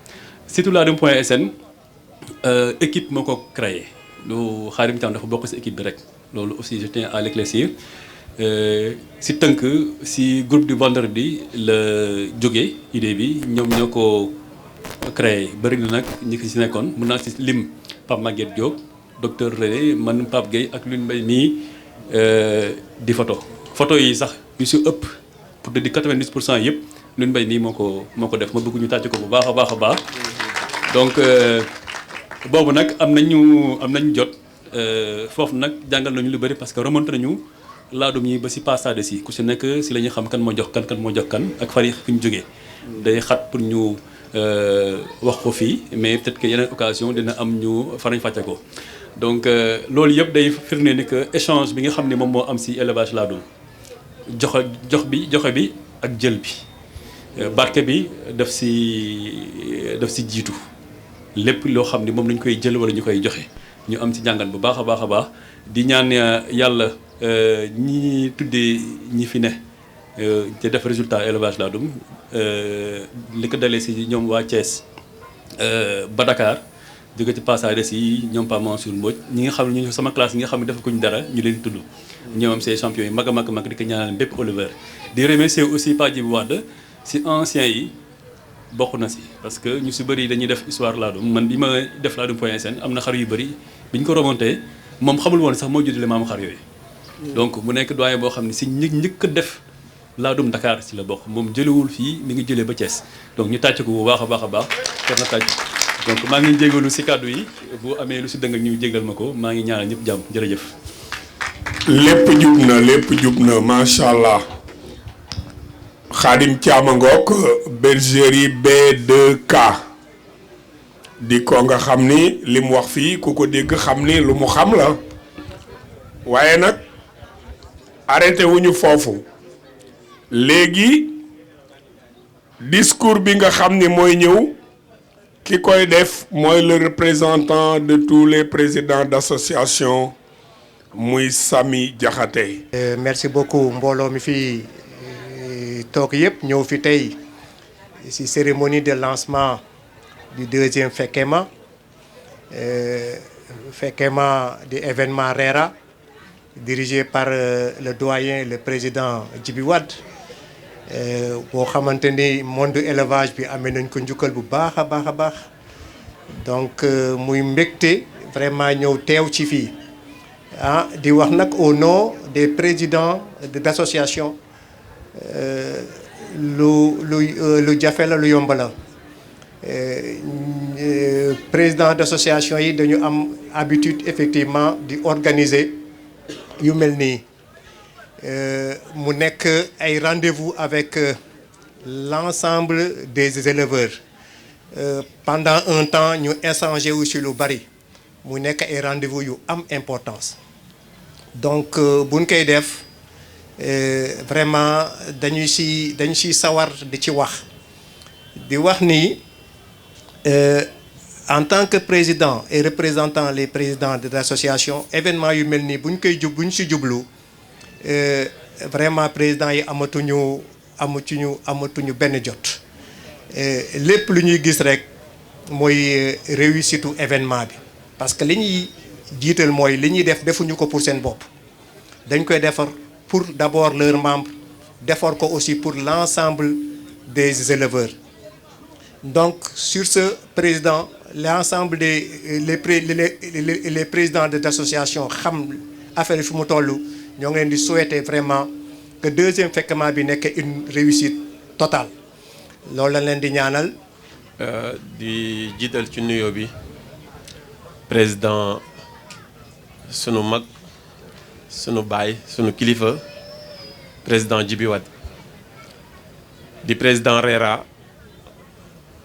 surtout Ladoum.sn équipe moo ko créé lu Xaadim Thiam dafa bokk si équipe bi rek loolu aussi je tiens à l'éclaircir si tënk si groupe du vendredi la jógee idée bi ñoom ñoo ko créé bëri na nag ñi ko si nekkoon mun naa si lim Pape Maguette Diop docteur René man Pape Gueye ak Lune Mbaye mii di photo yi sax yu si ëpp pour te dire 90% yëpp Lune Mbaye mii moo ko def ma bëgg ñu tàcc ko bu baax a baax donc boobu nag am nañu jot foofu nag jàngal nañu lu bëri parce que remonté nañu laadum yi ba si passade si ku si nekk si la ñuy xam kan moo jox kan ak fari fi ñu jógee day xat pour ñu wax ko fii mais peut-être que yeneen occasion dina am ñu farañ fàcce ko donc loolu yëpp day firnde ni que échange bi nga xam ne moom moo am si élevage laadum joxe bi ak jël bi barke bi daf si jiitu lépp loo xam ne moom lañ koy jël wala ñu koy joxe ñu am ci jàngat bu baax a baax di ñaan yàlla ñi tuddee ñi fi ne te def résultat élevage laadum li ko dalee si ñoom waa Thiès ba Dakar jóge ci passage si ñoom Pa Mansour Mbodj ñi nga xam ne ñu sama classe yi nga xam ne dafa kuñ dara ñu leen tudd ñoom am ces champions yi mag di ko ñaanal bépp éleveur di remercier aussi Pa Djibi Wade si anciens yi bokk na si parce que ñu si bëri dañuy def histoire laadum man bi ma def Ladoum.sn am na xar yu bëri bi ñu ko remonté moom xamul woon sax moo juddale maamu xar yooyu donc mu nekk doyen boo xam ne si njëkk a def laadum Dakar si la bokk moom jëlewul fii mi ngi jëlee ba Thiès donc ñu tàcc ko bu baax a baax kon na tàcc donc maa ngi jégalu si kàddu yi bu amee lu si dëng ak ñu jégal ma ko maa ngi ñaanal ñëpp jàmm jërëjëf. lépp jub na macha allah Xaadim Thiam ngoog bergerie B2K di ko nga xam ni li mu wax fii ku ko dégg xam ni lu mu xam la waaye nag arrêté wuñu foofu léegi discours bi nga xam ni mooy ñëw ki koy def mooy le représentant de tous les présidents d'association muy Samy Diakhaté. Merci beaucoup mbooloo mi fi toog yëpp ñëw fi tey ci cérémonie de lancement du deuxième Fekema di événement RERA dirigé par le doyen le président Djibi Wade boo xamante ni monde élevage bi amee nañ ko njukkal bu baax a baax donc muy mbégte vraiment ñëw teew ci fii di wax nag au nom des présidents d'association lu jafe la lu yomb la président d'association yi dañu am habitude effectivement di organiser yu mel nii mu nekk ay rendez-vous avec l'ensemble des éleveurs pendant un temps ñu échanger wu ci lu bari mu nekk ay rendez-vous yu am importance donc buñ koy def vraiment dañu ci sawar di ci wax di wax ni en tant que président et représentant les présidents de l'association événement yu mel nii buñ ci jublu vraiment président yi amatuñu benn jot lépp lu ñuy gis rek mooy réussite événement bi parce que li ñuy jiital mooy li ñuy defuñu ko pour seen bopp dañ koy defar pour d'abord leurs membres defar ko aussi pour l'ensemble des éleveurs donc sur ce président l'ensemble les présidents de l'association xam affaire yi fi mu toll ñoo ngi leen di souhaiter vraiment que deuxième fekkemaa bi nekk une réussite totale loolu la leen di ñaanal. di jiital ci nuyoo bi président sunu mag sunu baay sunu kilifa président Djibi Wade di président RERA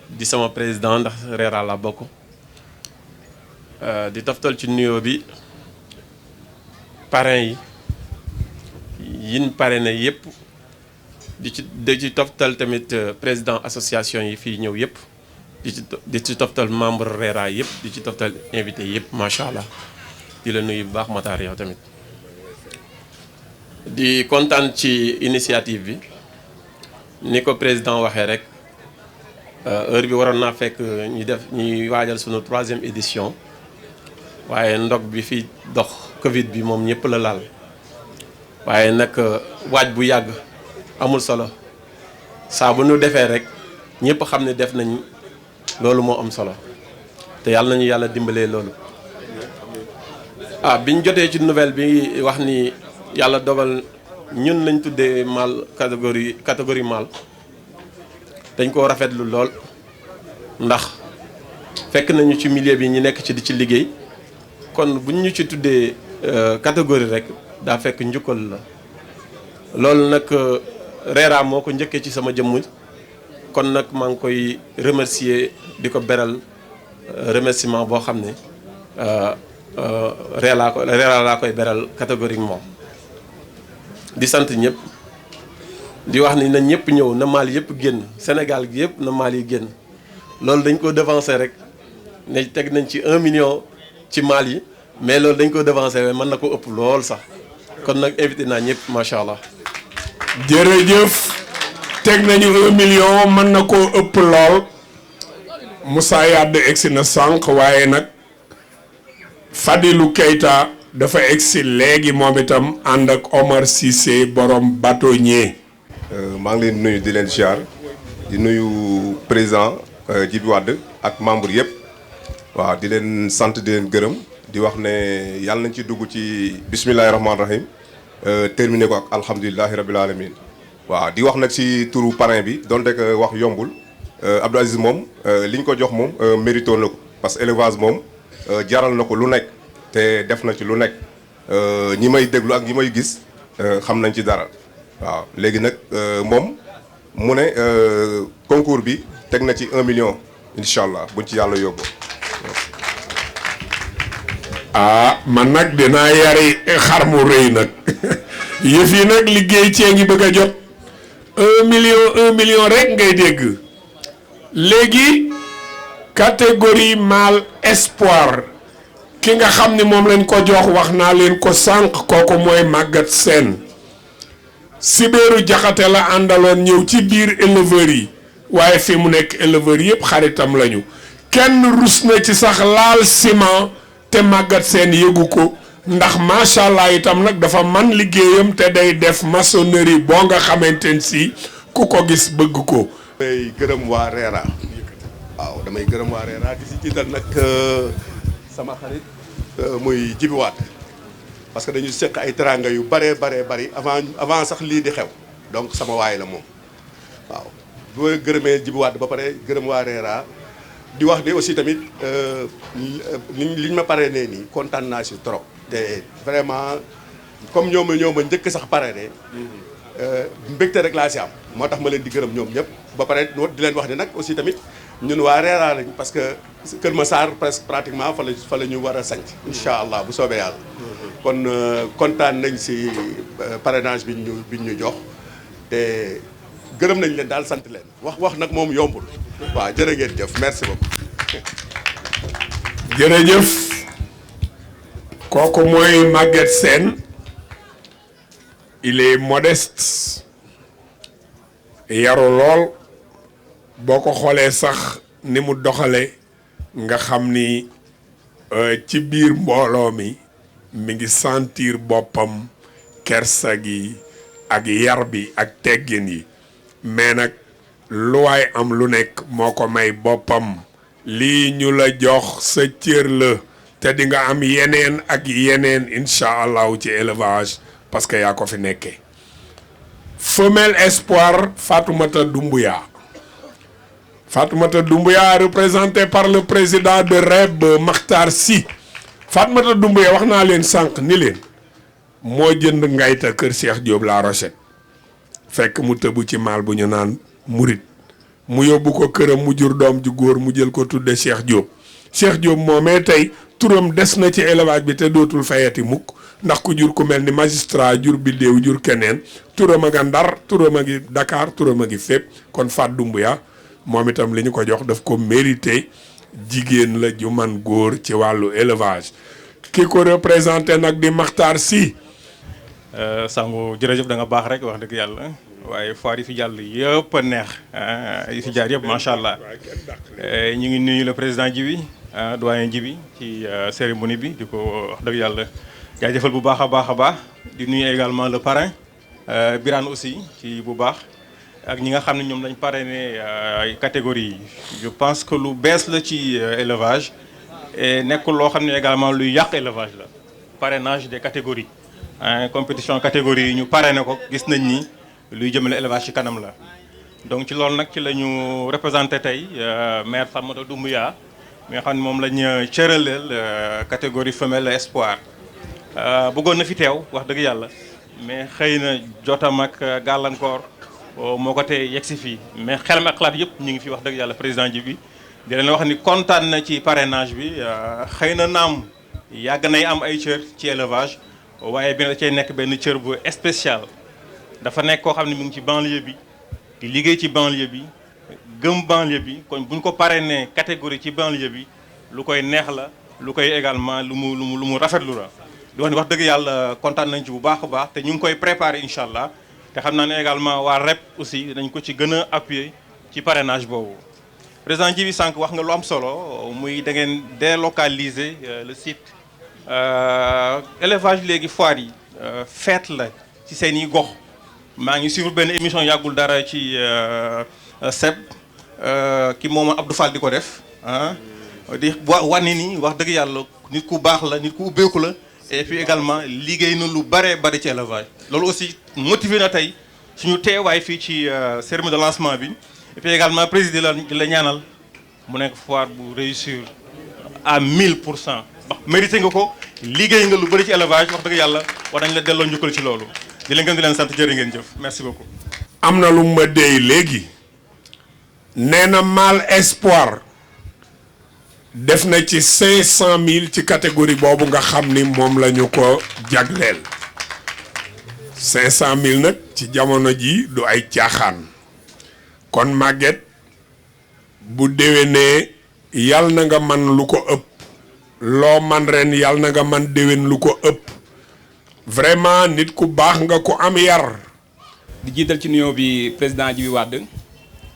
di sama président ndax RERA la bokk di toftal ci nuyoo bi parrain yi yin parrainé yëpp di ci toftal tamit président association yi fii ñëw yëpp di ci toftal membre RERA yëpp di ci toftal invité yëpp macha allah di la nuyu bu baax Matar yow tamit di kontaan ci initiative bi ni ko président waxee rek heure bi waroon naa fekk ñuy waajal sunu 3e édition waaye ndog bi fi dox Covid bi moom ñëpp la laal waaye nag waaj bu yàgg amul solo saa bu nu defee rek ñëpp xam ne def nañ loolu moo am solo te yàlla nañu yàlla dimbalee loolu. biñ jotee ci nouvelle bi wax ni yàlla dogal ñun lañ tuddee mal catégorie mal dañ koo rafetlu lool ndax fekk nañu ci milieu bi ñu nekk ci di ci liggéey kon buñ ñu ci tuddee catégorie rek daa fekk njukkal la loolu nag RERA moo ko njëkkee ci sama jëmm kon nag maa ngi koy remercier di ko beral remerciement boo xam ne RERA laa koy beral catégoriquement di sant ñëpp di wax ni na ñëpp ñëw na maal yëpp génn Sénégal gi yëpp na maal yi génn loolu dañ ko devancer rek ne teg nañ ci 1 million ci maal yi mais loolu dañ ko devancer mën na ko ëpp lool sax kon nag invité naa ñëpp macha allah. jërëjëf teg nañu 1 million mën na koo ëpp lool Moussa Yade egsi na sànq waaye nag Fadilou Keita dafa egsi léegi moom itam ànd ak Omar Cissé borom bâtonnier. maa ngi leen nuyu di leen ziar di nuyu président Djibi Wade ak membre yëpp waaw di leen sant di leen gërëm di wax ne yàlla nañ ci dugg ci bismillahi rahmaani rahim terminé ko ak alhamdulilahi rabil alamin waaw di wax nag ci turu parrain bi donte que wax yombul Abdou Aziz moom li ñu ko jox moom mérito na ko parce que élevage moom jaral na ko lu nekk te def na ci lu nekk ñi may déglu ak ñi may gis xam nañ ci dara waaw léegi nag moom mu ne concours bi teg na ci 1 million incha allah buñ ci yàlla yóbbu. man nag dinaa yari xar mu rëy nag yëf yi nag liggéey cee ngi bëgg a jot 1 million rek ngay dégg léegi catégorie mâle espoir ki nga xam ni moom lañ ko jox wax naa leen ko sànq kooku mooy Maguette Sène Sibéeru Jaxate la àndaloon ñëw ci biir éleveurs yi waaye fi mu nekk éleveurs yëpp xaritam lañu kenn rus na ci sax laal ciment te Maguette Sène yëgu ko ndax macha allah itam nag dafa man liggéeyam te day def maçonnerie boo nga xamante ne si ku ko gis bëgg ko. damay gërëm waa RERA waaw damay gërëm waa RERA di si jiital nag sama xarit muy Djibi Wade parce que dañu seq ay teranga yu bari avant sax lii di xew donc sama waay la moom waaw boo gërëmee Djibi Wade ba pare gërëm waa RERA di wax ne aussi tamit liñ ma parrainé nii kontaan naa si trop te vraiment comme ñoo ma njëkk sax parrainé mbégte rek laa si am moo tax ma leen di gërëm ñoom ñëpp ba pare di leen wax ne nag aussi tamit ñun waa RERA lañ parce que Kër Massar presque pratiquement fa la ñu war a sanc incha allah bu soobee yàlla kon kontaan nañ si parrainage bi ñu jox te gërëm nañ leen daal sant leen wax nag moom yombul waaw jërë ngeen jëf merci beaucoup. jërëjëf kooku mooy Maguette Sène il est modeste yaru lool boo ko xoolee sax ni mu doxale nga xam ni ci biir mbooloo mi ngi sentir boppam kersa gi ak yar bi ak teggin yi mais nag lu waay am lu nekk moo ko may boppam lii ñu la jox sa cër la te di nga am yeneen ak yeneen incha allahu ci élevage parce que yaa ko fi nekkee. Femelle espoir Fatoumata Doumbouya représentée par le président de REB Makhtar Sy. Fatoumata Doumbouya wax naa leen sànq ni leen moo jënd ngayta kër Cheikh Diop La Rochette fekk mu tëbu ci maal bu ñu naan murit mu yóbbu ko këram mu jur doom ju góor mu jël ko tudde Cheikh Diop moomee tey turam des na ci élevage bi te dootul fayati mukk ndax ku jur ku mel ni magistrat jur biddéew jur keneen turam a nga Ndar turam a ngi Dakar turam a ngi fépp kon Fat Doumbouya moom itam li ñu ko jox daf ko mérité jigéen la ju man góor ci wàllu élevage ki ko représenté nag di Makhtar Sy. Sango jërëjëf da nga baax rek wax dëgg yàlla waaye foire yi fi jàll yëpp a neex yi fi jaar yëpp macha allah ñu ngi nuyu le président Djibi doyen Djibi ci cérémonie bi di ko wax dëgg yàlla jaajëfal bu baax a baax di nuyu également le parrain Birane aussi ci bu baax ak ñi nga xam ne ñoom lañ parrainé ay catégories yi je pense que lu bees la ci élevage et nekkul loo xam ne également luy yàq élevage la parrainage des catégories compétition catégorie yi ñu parrainé ko gis nañ ni luy jëmale élevage ci kanam la donc ci loolu nag ci la ñu représenté tey maire Fatoumata Doumbouya mi nga xam ne moom la ñu cëraleel catégorie femelle espoir bëggoon na fi teew wax dëgg yàlla mais xëy na jotam ak gàllankoor moo ko tey yegg si fii mais xelam ak xalaat yëpp ñu ngi fi wax dëgg yàlla président ji bi di leen wax ni kontaan na ci parrainage bi xëy na naam yàgg nay am ay cër ci élevage waaye bi na da cay nekk benn cër bu spécial dafa nekk koo xam ne mu ngi ci banlieue bi di liggéey ci banlieue bi gëm banlieue bi kon bu ñu ko parrainé catégorie ci banlieue bi lu koy neex la lu koy également lu mu rafetlu la di wax ni wax dëgg yàlla kontaan nañ ci bu baax a baax te ñu ngi koy préparé incha allah te xam naa ne également waa REP aussi dañ ko ci gën a appuyer ci parrainage boobu président Djibi sànq wax nga lu am solo muy da ngeen délocaliser le site élevage léegi foire yi fête la ci seen i gox maa ngi suivre benn émission yàggul dara ci SEB ki moom Abdou Fall di ko def di wane ni wax dëgg yàlla nit ku baax la nit ku ubbeeku la et puis également liggéey na lu bare bari ci élevage loolu aussi motivé na tey suñu teewaay fii ci cérémonie de lancement bi et puis également président la ñaanal mu nekk foire bu réussir à 1000%. mérité nga ko liggéey nga lu bëri ci élevage wax dëgg yàlla war nañ la delloo njukkal ci loolu di leen gën di leen sant jërë ngeen jëf merci beaucoup. am na lu ma déy léegi nee na mâle espoir def na ci 500 000 ci catégorie boobu nga xam ni moom la ñu ko jagleel 500 000 nag ci jamono ji du ay caaxaan kon Maguette bu déwénee yal na nga man lu ko ëpp loo man ren yal na nga man déwén lu ko ëpp vraiment nit ku baax nga ko am yar. di jiital ci nuyoo bi président Djibi Wade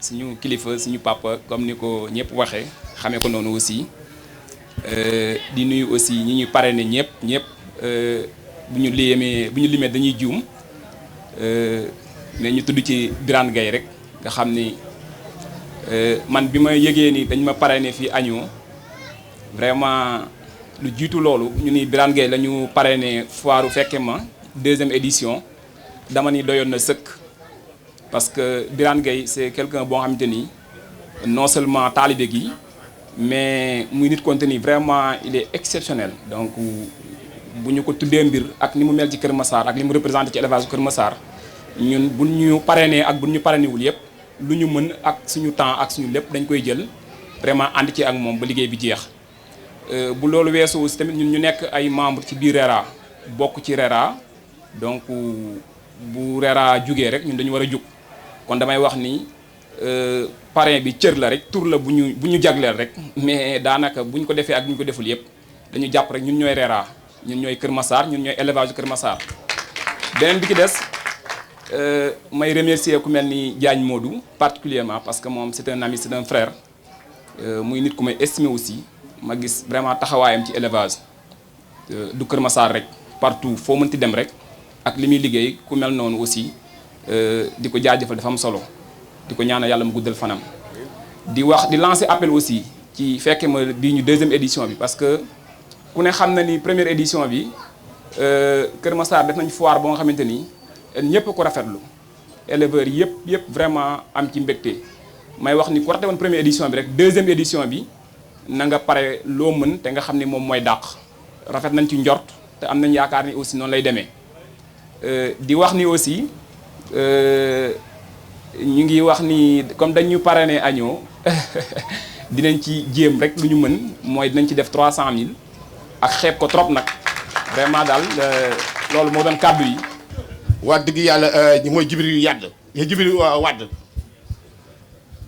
suñu kilifa suñu papa comme ni ko ñëpp waxee xamee ko noonu aussi di nuyu aussi ñi ñuy parrainé ñëpp bu ñu limee dañuy juum mais ñu tudd ci Birane Gueye rek nga xam ni man bi ma yëgee ni dañ ma parrainé fii Agno vraiment lu jiitu loolu ñu ni Birane Gueye la ñu parrainé foiru fekke ma 2e édition dama ni doyoon na sëkk parce que Birane Gueye c'est quelqu'un boo xamante ni non seulement taalibe gi mais muy nit konte ni vraiment il est exceptionnel donc bu ñu ko tuddee mbir ak ni mu mel ci Kër Massar ak li mu représenté ci élevage Kër Massar ñun bu ñu parrainé ak bu ñu parrainéwul yëpp lu ñu mën ak suñu temps ak suñu lépp dañ koy jël vraiment ànd ci ak moom ba liggéey bi jeex bu loolu weesoo aussi tamit ñun ñu nekk ay membre ci biir RERA bokk ci RERA donc bu RERA jugee rek ñun dañu war a jug kon damay wax ni parrain bi cër la rek tur la bu ñu jagleel rek mais daanaka bu ñu ko defee ak bu ñu ko deful yëpp dañu jàpp rek ñun ñooy RERA ñun ñooy Kër Massar ñun ñooy élevage Kër Massar. beneen bi ki des may remercier ku mel ni Diagne Modou particulièrement parce que moom c'est un ami c'est un frère muy nit ku may estimer aussi ma gis vraiment taxawaayam ci élevage du Kër Massar rek partout foo mënti dem rek ak li muy liggéey ku mel noonu aussi di ko jaajëfal dafa am solo di ko ñaanal yàlla mu guddal fanam. di lancer appel aussi ci fekke ma bii ñu deuxième édition bi parce que ku ne xam na ni première édition bi Kër Massar def nañ foire ba nga xamante ni ñëpp ko rafetlu éleveurs yëpp vraiment am ci mbégte may wax ni ku rate woon première édition bi rek deuxième édition bi na nga pare loo mën te nga xam ni moom mooy dàq rafet nañ ci njort te am nañ yaakaar ni aussi noonu lay demee di wax ni aussi ñu ngi wax ni comme dañu parrainé agneau dinañ ci jéem rek lu ñu mën mooy dinañ ci def 300000 ak xeeb ko trop nag vraiment daal loolu moo doon kàddu yi. wax dëgg yàlla mooy Djibril Yade Djibril Wade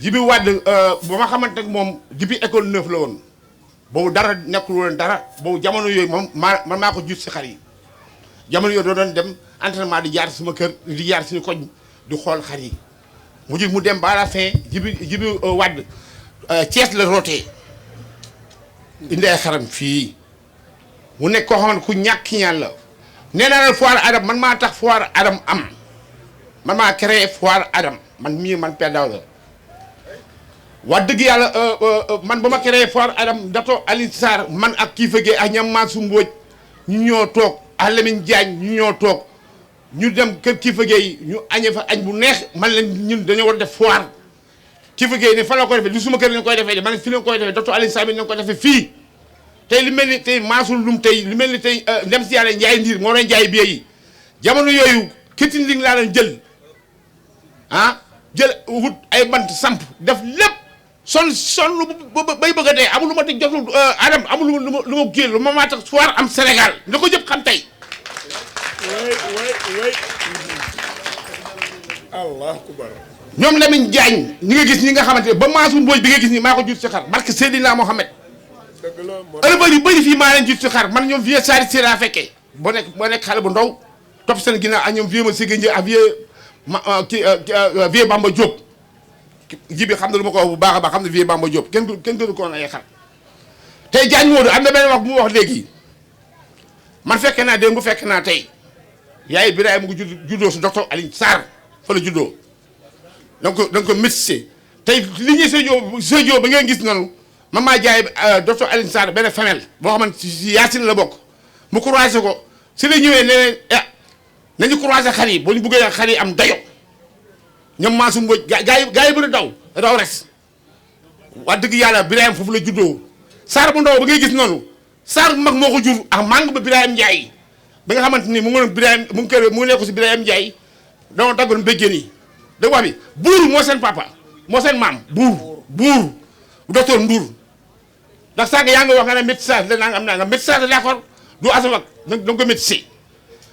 Djibril Wade ba ma xamante ak moom depuis école 9 la woon boobu dara nekkul woon dara boobu jamono yooyu moom man maa ko jut si xar yi jamono yooyu doo doon dem entraînement di jaar suma kër di jaar suñu koñ di xool xar yi mu dem ba à la fin Djibril Wade Thiès la rootee indi ay xaram fii mu nekk koo xamante ku ñàkk ñaan la nee naa leen foire Adam man maa tax foire Adam am man maa créé foire Adam man Père Daouda wax dëgg yàlla man ba ma créé foire Adam dato Alioune Sarr man ak kii fëggee ak ñam Mansour Mbodj ñu ñoo toog ak Lamine Diagne ñu ñoo toog ñu dem kër kii fëggee ñu añee fa añ bu neex man leen ñun dañoo war a def foire kii fëggee ne fa la ko defee du suma kër lañ koy defee de man fi lañ koy defee dato Alioune Sarr bi nañ ko defee fii tey li mel ni tey Mansour Loum tey li mel ni tey ndem si yàlla Njaay Ndiir moo doon jaay billet yi jamono yooyu kitin li laa leen jël jël wut ay bant samp def lépp son bay bëgg a dee amul lu ma teg jotul Adam amul lu ma kii lu ma maa tax foire am Sénégal nga ko jëpp xam tey Allah akbar ñoom Lamine Diagne ñi nga gis ñi nga xamante ne ba Mansour Mbodj bi nga gis ni maa ko jur si xar barke Seydina Mohamed éleveurs yu bëri fii maa leen jur si xar man ñoom vieux Sari Sira fekkee boo nekk xale bu ndaw topp seen ginnaaw ak ñoom vieux ma Siga Ndiaye ak vieux Bamba Diop ji bi xam na lu ma ko wax bu baax a baax xam ne vieux Bamba Diop kenn gënu ko woon ay xar tey Diagne Modou am na benn wax bu mu wax léegi man fekke naa démb bu fekk naa tey yaay Birahim mu ngi juddoo si docteur Alioune Sarr fa la juddoo donc métissé tey li ñuy Sédio ba ngeen gis noonu man maa jaay docteur Alioune Sarr benn femelle boo xamante si Yacine la bokk mu croisé ko si la ñëwee ne nañu croisé xar yi boo ñu bëggee xar yi am dayo ñoom Mansour Mbodj gaa yi bëri daw res wax dëgg yàlla Birahim foofu la juddoo Sarr bu ndaw ba ngay gis noonu Sarr bu mag moo ko jur ak mang ba Birahim Ndiaye ba nga xamante ni mu ngi Birahim mu ngi kër mu ngi nekk si Birahim Ndiaye dama daggoon béjjén yi da wax bi buur moo seen papa moo seen maam buur docteur Ndour ndax sànq yaa ngi wax nga ne métissage la nangam nangam métissage d'accord du asawak da nga ko métissé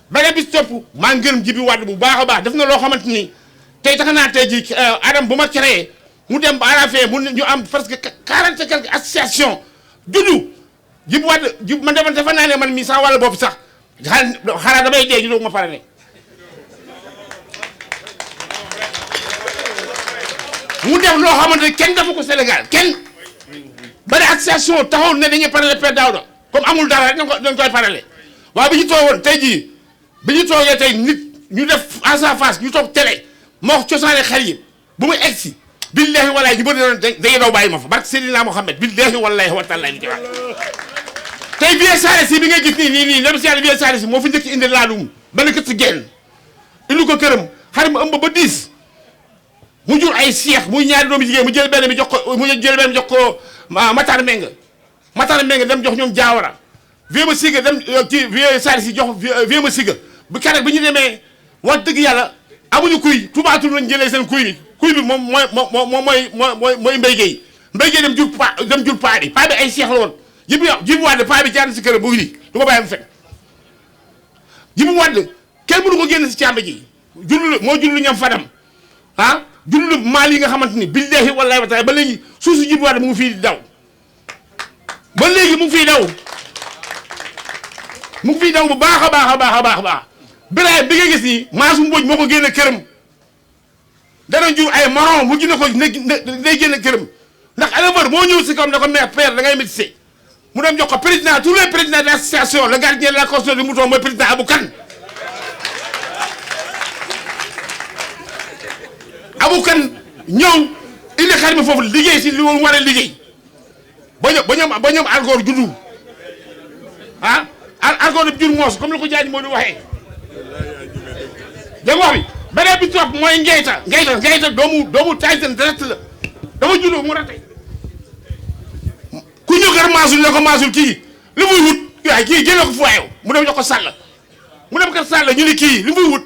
beneen bi topp maa ngi gërëm Djibi Wade bu baax a baax def na loo xamante ni tey tax naa tey ji Adam bu ma créé mu dem ba à la fin mu ñu am presque 40 et quelques associations juddu Djibi Wade man defa naa ne man mii sax wàllu bopp sax xanaa damay dee ñu doog ma pare ne mu def loo xamante ne kenn defu ko Sénégal kenn bari association taxaw ne dañuy parale Père Daouda comme amul dara rek dañ koy parale waaye bi ñu toogoon tey jii bi ñu toogee tey nit ñu def face à face ñu toog télé moo wax cosaane xar yi bu muy egg si billahi wallahi ñu bëri doon dañuy daw bàyyi ma fa barke Seydina Mohamed billahi wallahi wa taala li ci wax tey vieux Sare si bi nga gis nii dem si yàlla vieux Sare si moo fi njëkk indi laadum benn kët si genn indi ko këram xar mu ëmb ba 10 mu jur ay seex muy ñaari doomu jigéen mu jël benn bi jox ko Matar Mbengue dem jox ñoom Jaawara vieux ma Siga dem ci vieux Sare si jox vieux ma Siga bu keroog bi ñu demee wax dëgg yàlla amuñu kuy tubaatul lañ jëlee seen kuy bi moom mooy Mbaye Gueye dem jur paa bi ay seex la woon Djibi Wade paa bi jaar si kër bu ni du ko bàyyi mu fekk Djibi Wade kenn mënu ko génn si càmb ji jullu moo jullu ñam fadam ah jullu maal yi nga xamante ni billahi wallahi wa taala ba léegi suuf si Djibi Wade mu ngi fii daw ba léegi mu ngi fiy daw mu ngi fiy daw bu baax a baax a baax a baax a baax Birahim bi nga gis nii Mansour Mbodj moo ko génne këram dana jur ay maron mu gën ko day génne këram ndax éleveur moo ñëw si kawam da ko maire père da ngay métissé mu dem jox ko président tous les présidents de l'association le gardien de la constitution du mouton mooy président Abou Kane Abou Kane ñëw indi xar mi foofu liggéey si li mu war a liggéey ba ñoom algoor juddu ah algoor bi jur moos comme ni ko Diagne moo di waxee dégg nga wax bi beneen bi topp mooy ngeyta doomu Tyson direct la dafa juddoo mu rate ku ñëw kër Mansour ne ko Mansour kii li muy wut waaye kii jëlee ko foyew mu dem jox ko Sall mu dem kër Sall ñu ni kii li muy wut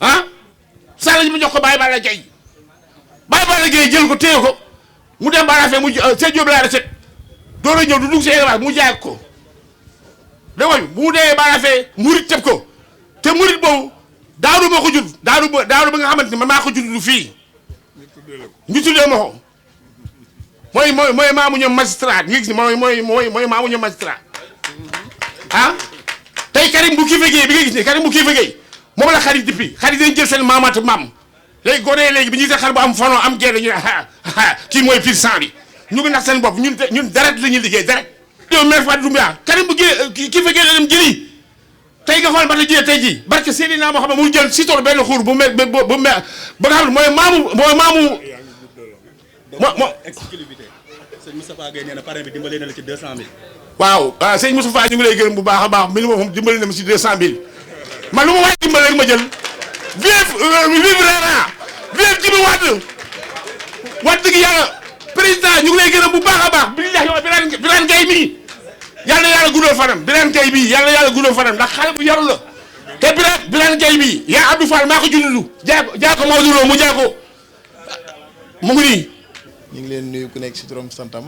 ah Sall ñu mu jox ko Baye Balla Gaye jël ko téye ko mu dem ba rafet mu Seydou Diop laa recette door a ñëw du dugg si élevage mu jaay ko dégg nga bu mu demee ba rafet murit tëb ko te murit boobu daaru moo ko jur daaru ba nga xamante ni man maa ko jur du fii ñu tuddee ma ko mooy maamu ñoom magistrat nga gis ni mooy maamu ñoom magistrat ah tey Karim bu kii fegee bi nga gis ni Karim bu kii fegee moom la xarit depuis xarit dañ jël seen maamaat maam léegi gone léegi bi ñuy tax xar bu am fano am gerte ñu ne kii mooy pire sang bi ñu ngi nax seen bopp ñun deret la ñuy liggéey deret yow maire Fatou Doumbia Karim bu kii fegee la dem jëli tey nga xool ba tey jii tey jii barke Seydina moo xam ne mu jël si tool benn xuur bu nga xam ne mooy maamu exclusivité sëñ Moustapha Gueye nee na parrain bi dimbali na la ci 200 000. waaw sëñ Moustapha ñu ngi lay gërëm bu baax a baax mi li moom dimbali na ma si 200 000 man lu ma waay dimbali rek ma jël vive Rera vive Djibi Wade wax dëgg yàlla président ñu ngi lay gërëm bu baax a baax billahi yow Birane Gueye mii yàlla yàlla guddal fanam Birane Gueye bii yàlla guddal fanam ndax xale bu yaru la te Birane Gueye bii yaa Abdou Fall maa ko jundu jaa ko Maodo Lo mu jaa ko mu ngi nii. ñu ngi leen nuyu ku nekk ci turam santam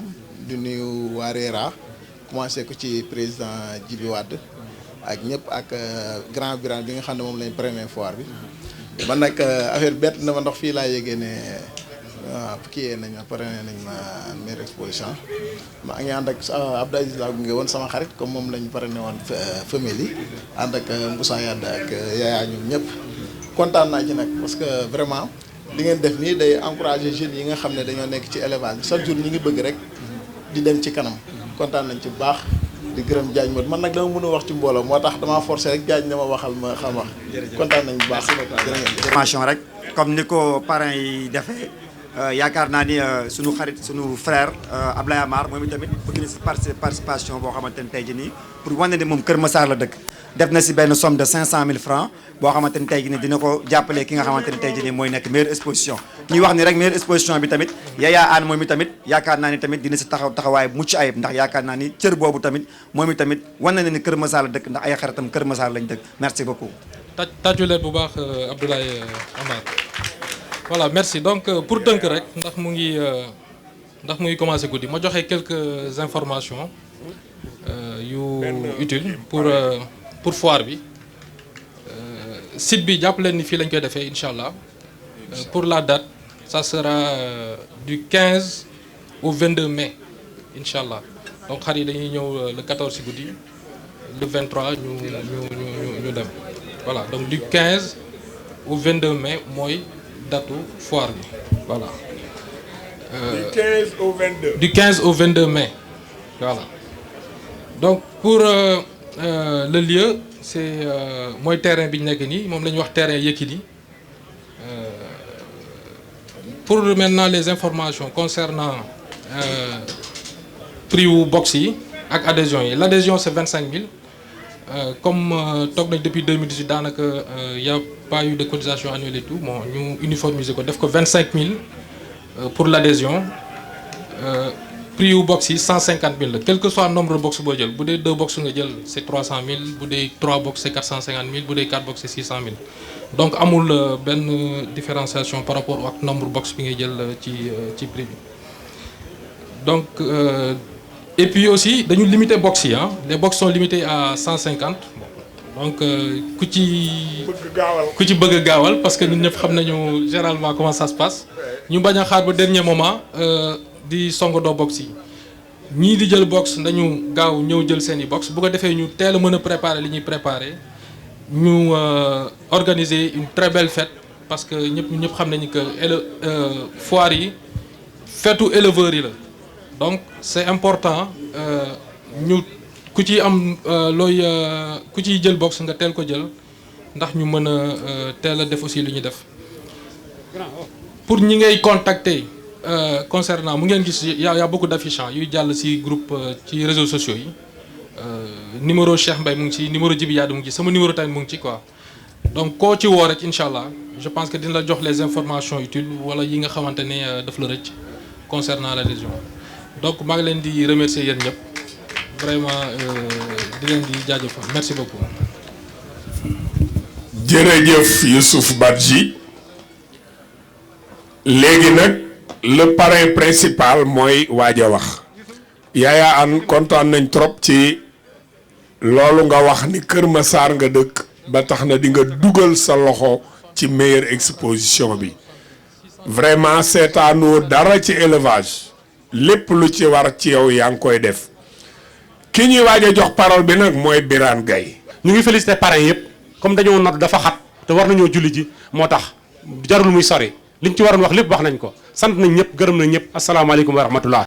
di nuyu waa Rera commencé ko ci président Djibi Wade ak ñëpp ak grand Birane bi nga xam ne moom lañ première foire bi man nag affaire bett na ma ndox fii laa yégee ne waaw kii nañ ma parrainé nañ ma meilleure exposition maa ngi ànd ak Abdou Aziz laa gunge woon sama xarit comme moom lañ parrainé woon famille yi ànd ak Moussa Yade ak Yaya ñoom ñëpp kontaan naa ci nag parce que vraiment li ngeen def nii day encourager jeunes yi nga xam ne dañoo nekk ci élevage chaque jour ñi ngi bëgg rek di dem ci kanam kontaan nañ ci bu baax di gërëm Diagne Modou man nag dama mën a wax ci mbooloo moo tax damaa forcé rek Diagne dama waxal ma xam wax kontaan nañ bu baax information rek comme ni ko parrain yi defee yaakaar naa ni sunu xarit sunu frère Ablaye Amar moom itamit bëgg na si participation boo xamante ne tey jii nii pour wane ne moom Kër Massar la dëkk def na si benn somme de 500 000 francs boo xamante ni tey jii nii dina ko jàppale ki nga xamante ni tey jii nii mooy nekk meilleure exposition ñuy wax ni rek meilleure exposition bi tamit Yaya Anne moom itamit yaakaar naa ni tamit dina si taxawaay mucc ayib ndax yaakaar naa ni cër boobu tamit moom itamit wane na ni Kër Massar la dëkk ndax ay xaritam Kër Massar lañ dëkk merci beaucoup. tàccu leen bu baax Abdoulaye Amar voilà merci donc pour tënk rek ndax mu ngi commencé guddi ma joxe quelques informations yu utiles pour foire bi site bi jàpp leen ni fii lañ koy defee incha allah pour la date ça sera du 15 au 22 mai incha allah donc xar yi dañuy ñëw le 14 si guddi le 23 ñu dem voilà donc du 15 au 22 mai mooy datu foire bi voilà. du 15 au 22. Du 15 au 22 mai voilà donc pour le lieu c'est mooy terrain bi ñu nekk nii moom la ñuy wax terrain Yekini pour maintenant les informations concernant prix wu box yi ak adhésion yi l'adhésion c'est 25 000 comme toog nañ depuis 2018 daanaka y a pas eu de cotisation annuelle et tout bon ñu uniformiser ko def ko 25 000 pour l'adhésion prix yu box yi 150 000 la quel que soit nombre de box boo jël bu dee 2 box nga jël c'est 300 000 bu dee 3 box c'est 450 000 bu dee 4 box c'est 600 000 donc amul benn différenciation par rapport ak nombre box bi ngay jël ci prix bi donc et puis aussi dañu limiter box yi les box sont limitées à 150 bon donc ku ci bëgg a gaawal parce que ñun ñëpp xam nañu généralement comment ça se passe ñu bañ a xaar ba dernier moment di songandoo box yi ñii di jël box nañu gaaw ñëw jël seeni box bu ko defee ñu teel a mën a préparer li ñuy préparer ñu organiser une très belle fête parce que ñëpp xam nañu que foire yi feetu éleveurs yi la donc c'est important ñu ku ci am ku ciy jël box nga teel ko jël ndax ñu mën a teel a def aussi lu ñuy def pour ñi ngay contacter concernant mu ngeen gis y a beaucoup d'affichants yuy jàll ci groupe ci réseaux sociaux yi numéro Cheikh Mbaye mu ngi ci numéro Djibi Wade mu ngi ci sama numéro tamit mu ngi ci quoi donc koo ci woo rek incha allah je pense que dina la jox les informations utiles wala yi nga xamante ne daf la rëcc concernant la région donc maa ngi leen di remercier yéen ñëpp vraiment di leen di jaajëfal merci beaucoup. jërëjëf Youssouf Badji léegi nag le parrain principal mooy waaj a wax Yaya Anne kontaan nañ trop ci loolu nga wax ni Kër Massar nga dëkk ba tax na di nga dugal sa loxo ci meilleure exposition bi vraiment seetaanoo dara ci élevage lépp lu ci war ci yow yaa ngi koy def ki ñuy waaj a jox parole bi nag mooy Birane Gaye ñu ngi félicité parrain yëpp comme dañoo nodd dafa xat te war nañoo julli ji moo tax jarul muy sori liñ ci waroon wax lépp wax nañ ko sant nañ ñëpp gërëm nañ ñëpp asalaamaaleykum wa rahmatullah